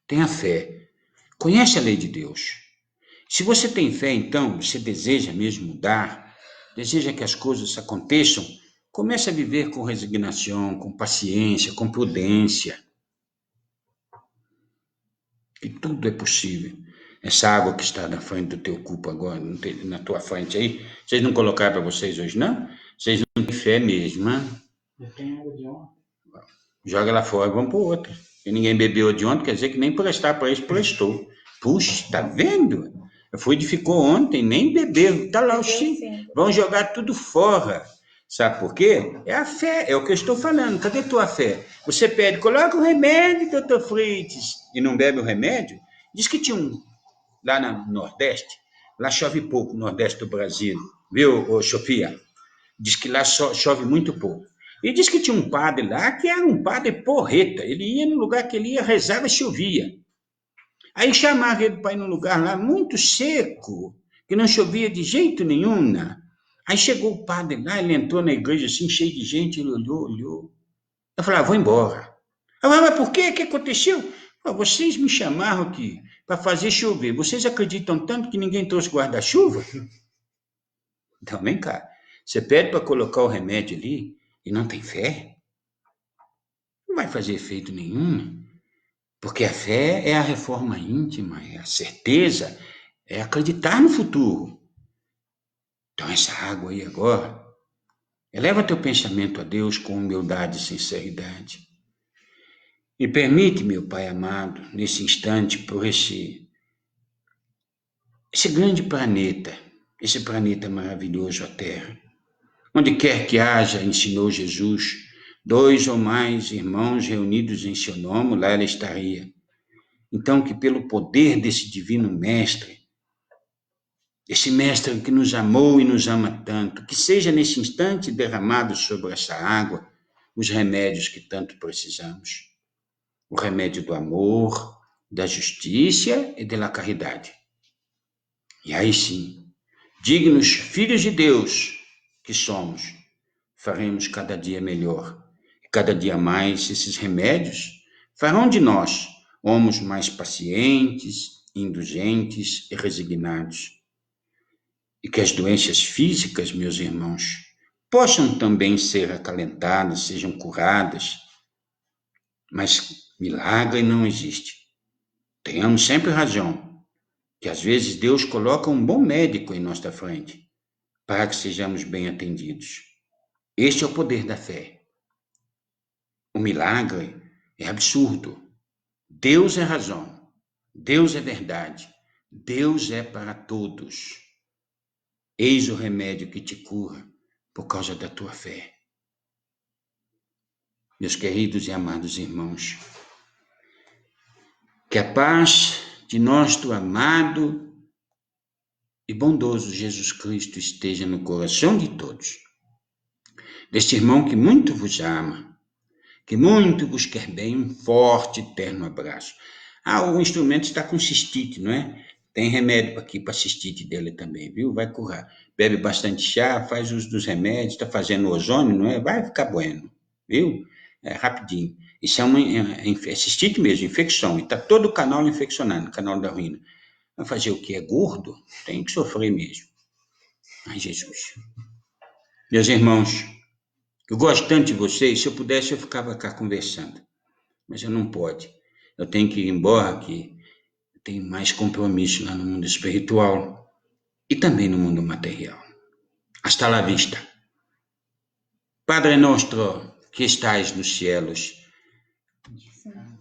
Tenha fé. Conhece a lei de Deus. Se você tem fé, então, você deseja mesmo mudar, deseja que as coisas aconteçam, comece a viver com resignação, com paciência, com prudência. E tudo é possível. Essa água que está na frente do teu cupo agora, na tua frente aí, vocês não colocaram para vocês hoje, não? Vocês não têm fé mesmo, né? Eu tenho água de ontem. Joga lá fora, vamos para outra. E ninguém bebeu de ontem, quer dizer que nem prestar para eles, prestou. Puxa, tá vendo? Fluidificou ontem, nem beberam. Tá lá, vão jogar tudo fora. Sabe por quê? É a fé, é o que eu estou falando. Cadê tua fé? Você pede, coloca o remédio, doutor Freitas, e não bebe o remédio? Diz que tinha lá no Nordeste, lá chove pouco, no Nordeste do Brasil. viu, ô, Sofia? Diz que lá chove muito pouco. E diz que tinha um padre lá que era um padre porreta. Ele ia no lugar que ele ia, rezava e chovia. Aí chamaram ele para ir num lugar lá muito seco, que não chovia de jeito nenhum, né? Aí chegou o padre lá, ele entrou na igreja assim, cheio de gente, ele olhou. Eu falei, vou embora. Eu falei, mas por quê? O que aconteceu? Vocês me chamaram aqui para fazer chover. Vocês acreditam tanto que ninguém trouxe guarda-chuva? Então, vem cá. Você pede para colocar o remédio ali e não tem fé? Não vai fazer efeito nenhum. Porque a fé é a reforma íntima, é a certeza, é acreditar no futuro. Então, essa água aí agora, eleva teu pensamento a Deus com humildade e sinceridade. E permite, meu Pai amado, nesse instante, por esse grande planeta, esse planeta maravilhoso, a Terra, onde quer que haja, ensinou Jesus, 2 ou mais irmãos reunidos em seu nome, lá ela estaria. Então, que pelo poder desse divino mestre, esse mestre que nos amou e nos ama tanto, que seja nesse instante derramado sobre essa água os remédios que tanto precisamos. O remédio do amor, da justiça e da caridade. E aí sim, dignos filhos de Deus que somos, faremos cada dia melhor. E cada dia mais esses remédios farão de nós homens mais pacientes, indulgentes e resignados. E que as doenças físicas, meus irmãos, possam também ser acalentadas, sejam curadas. Mas milagre não existe. Tenhamos sempre razão, que às vezes Deus coloca um bom médico em nossa frente, para que sejamos bem atendidos. Este é o poder da fé. O milagre é absurdo. Deus é razão. Deus é verdade. Deus é para todos. Eis o remédio que te cura por causa da tua fé. Meus queridos e amados irmãos, que a paz de nosso amado e bondoso Jesus Cristo esteja no coração de todos. Deste irmão que muito vos ama, que muito vos quer bem, um forte e terno abraço. O instrumento está com cistite, não é? Tem remédio aqui para cistite dele também, viu? Vai curar. Bebe bastante chá, faz uso dos remédios, está fazendo ozônio, não é? Vai ficar bueno, viu? É rapidinho. Isso é uma cistite mesmo, infecção. E está todo o canal infeccionado, o canal da ruína. Vai fazer o que? É gordo? Tem que sofrer mesmo. Ai, Jesus. Meus irmãos, eu gosto tanto de vocês, se eu pudesse eu ficava cá conversando. Mas eu não pode. Eu tenho que ir embora, que eu tenho mais compromisso lá no mundo espiritual e também no mundo material. Hasta la vista. Padre nostro, que estais nos cielos. Sim.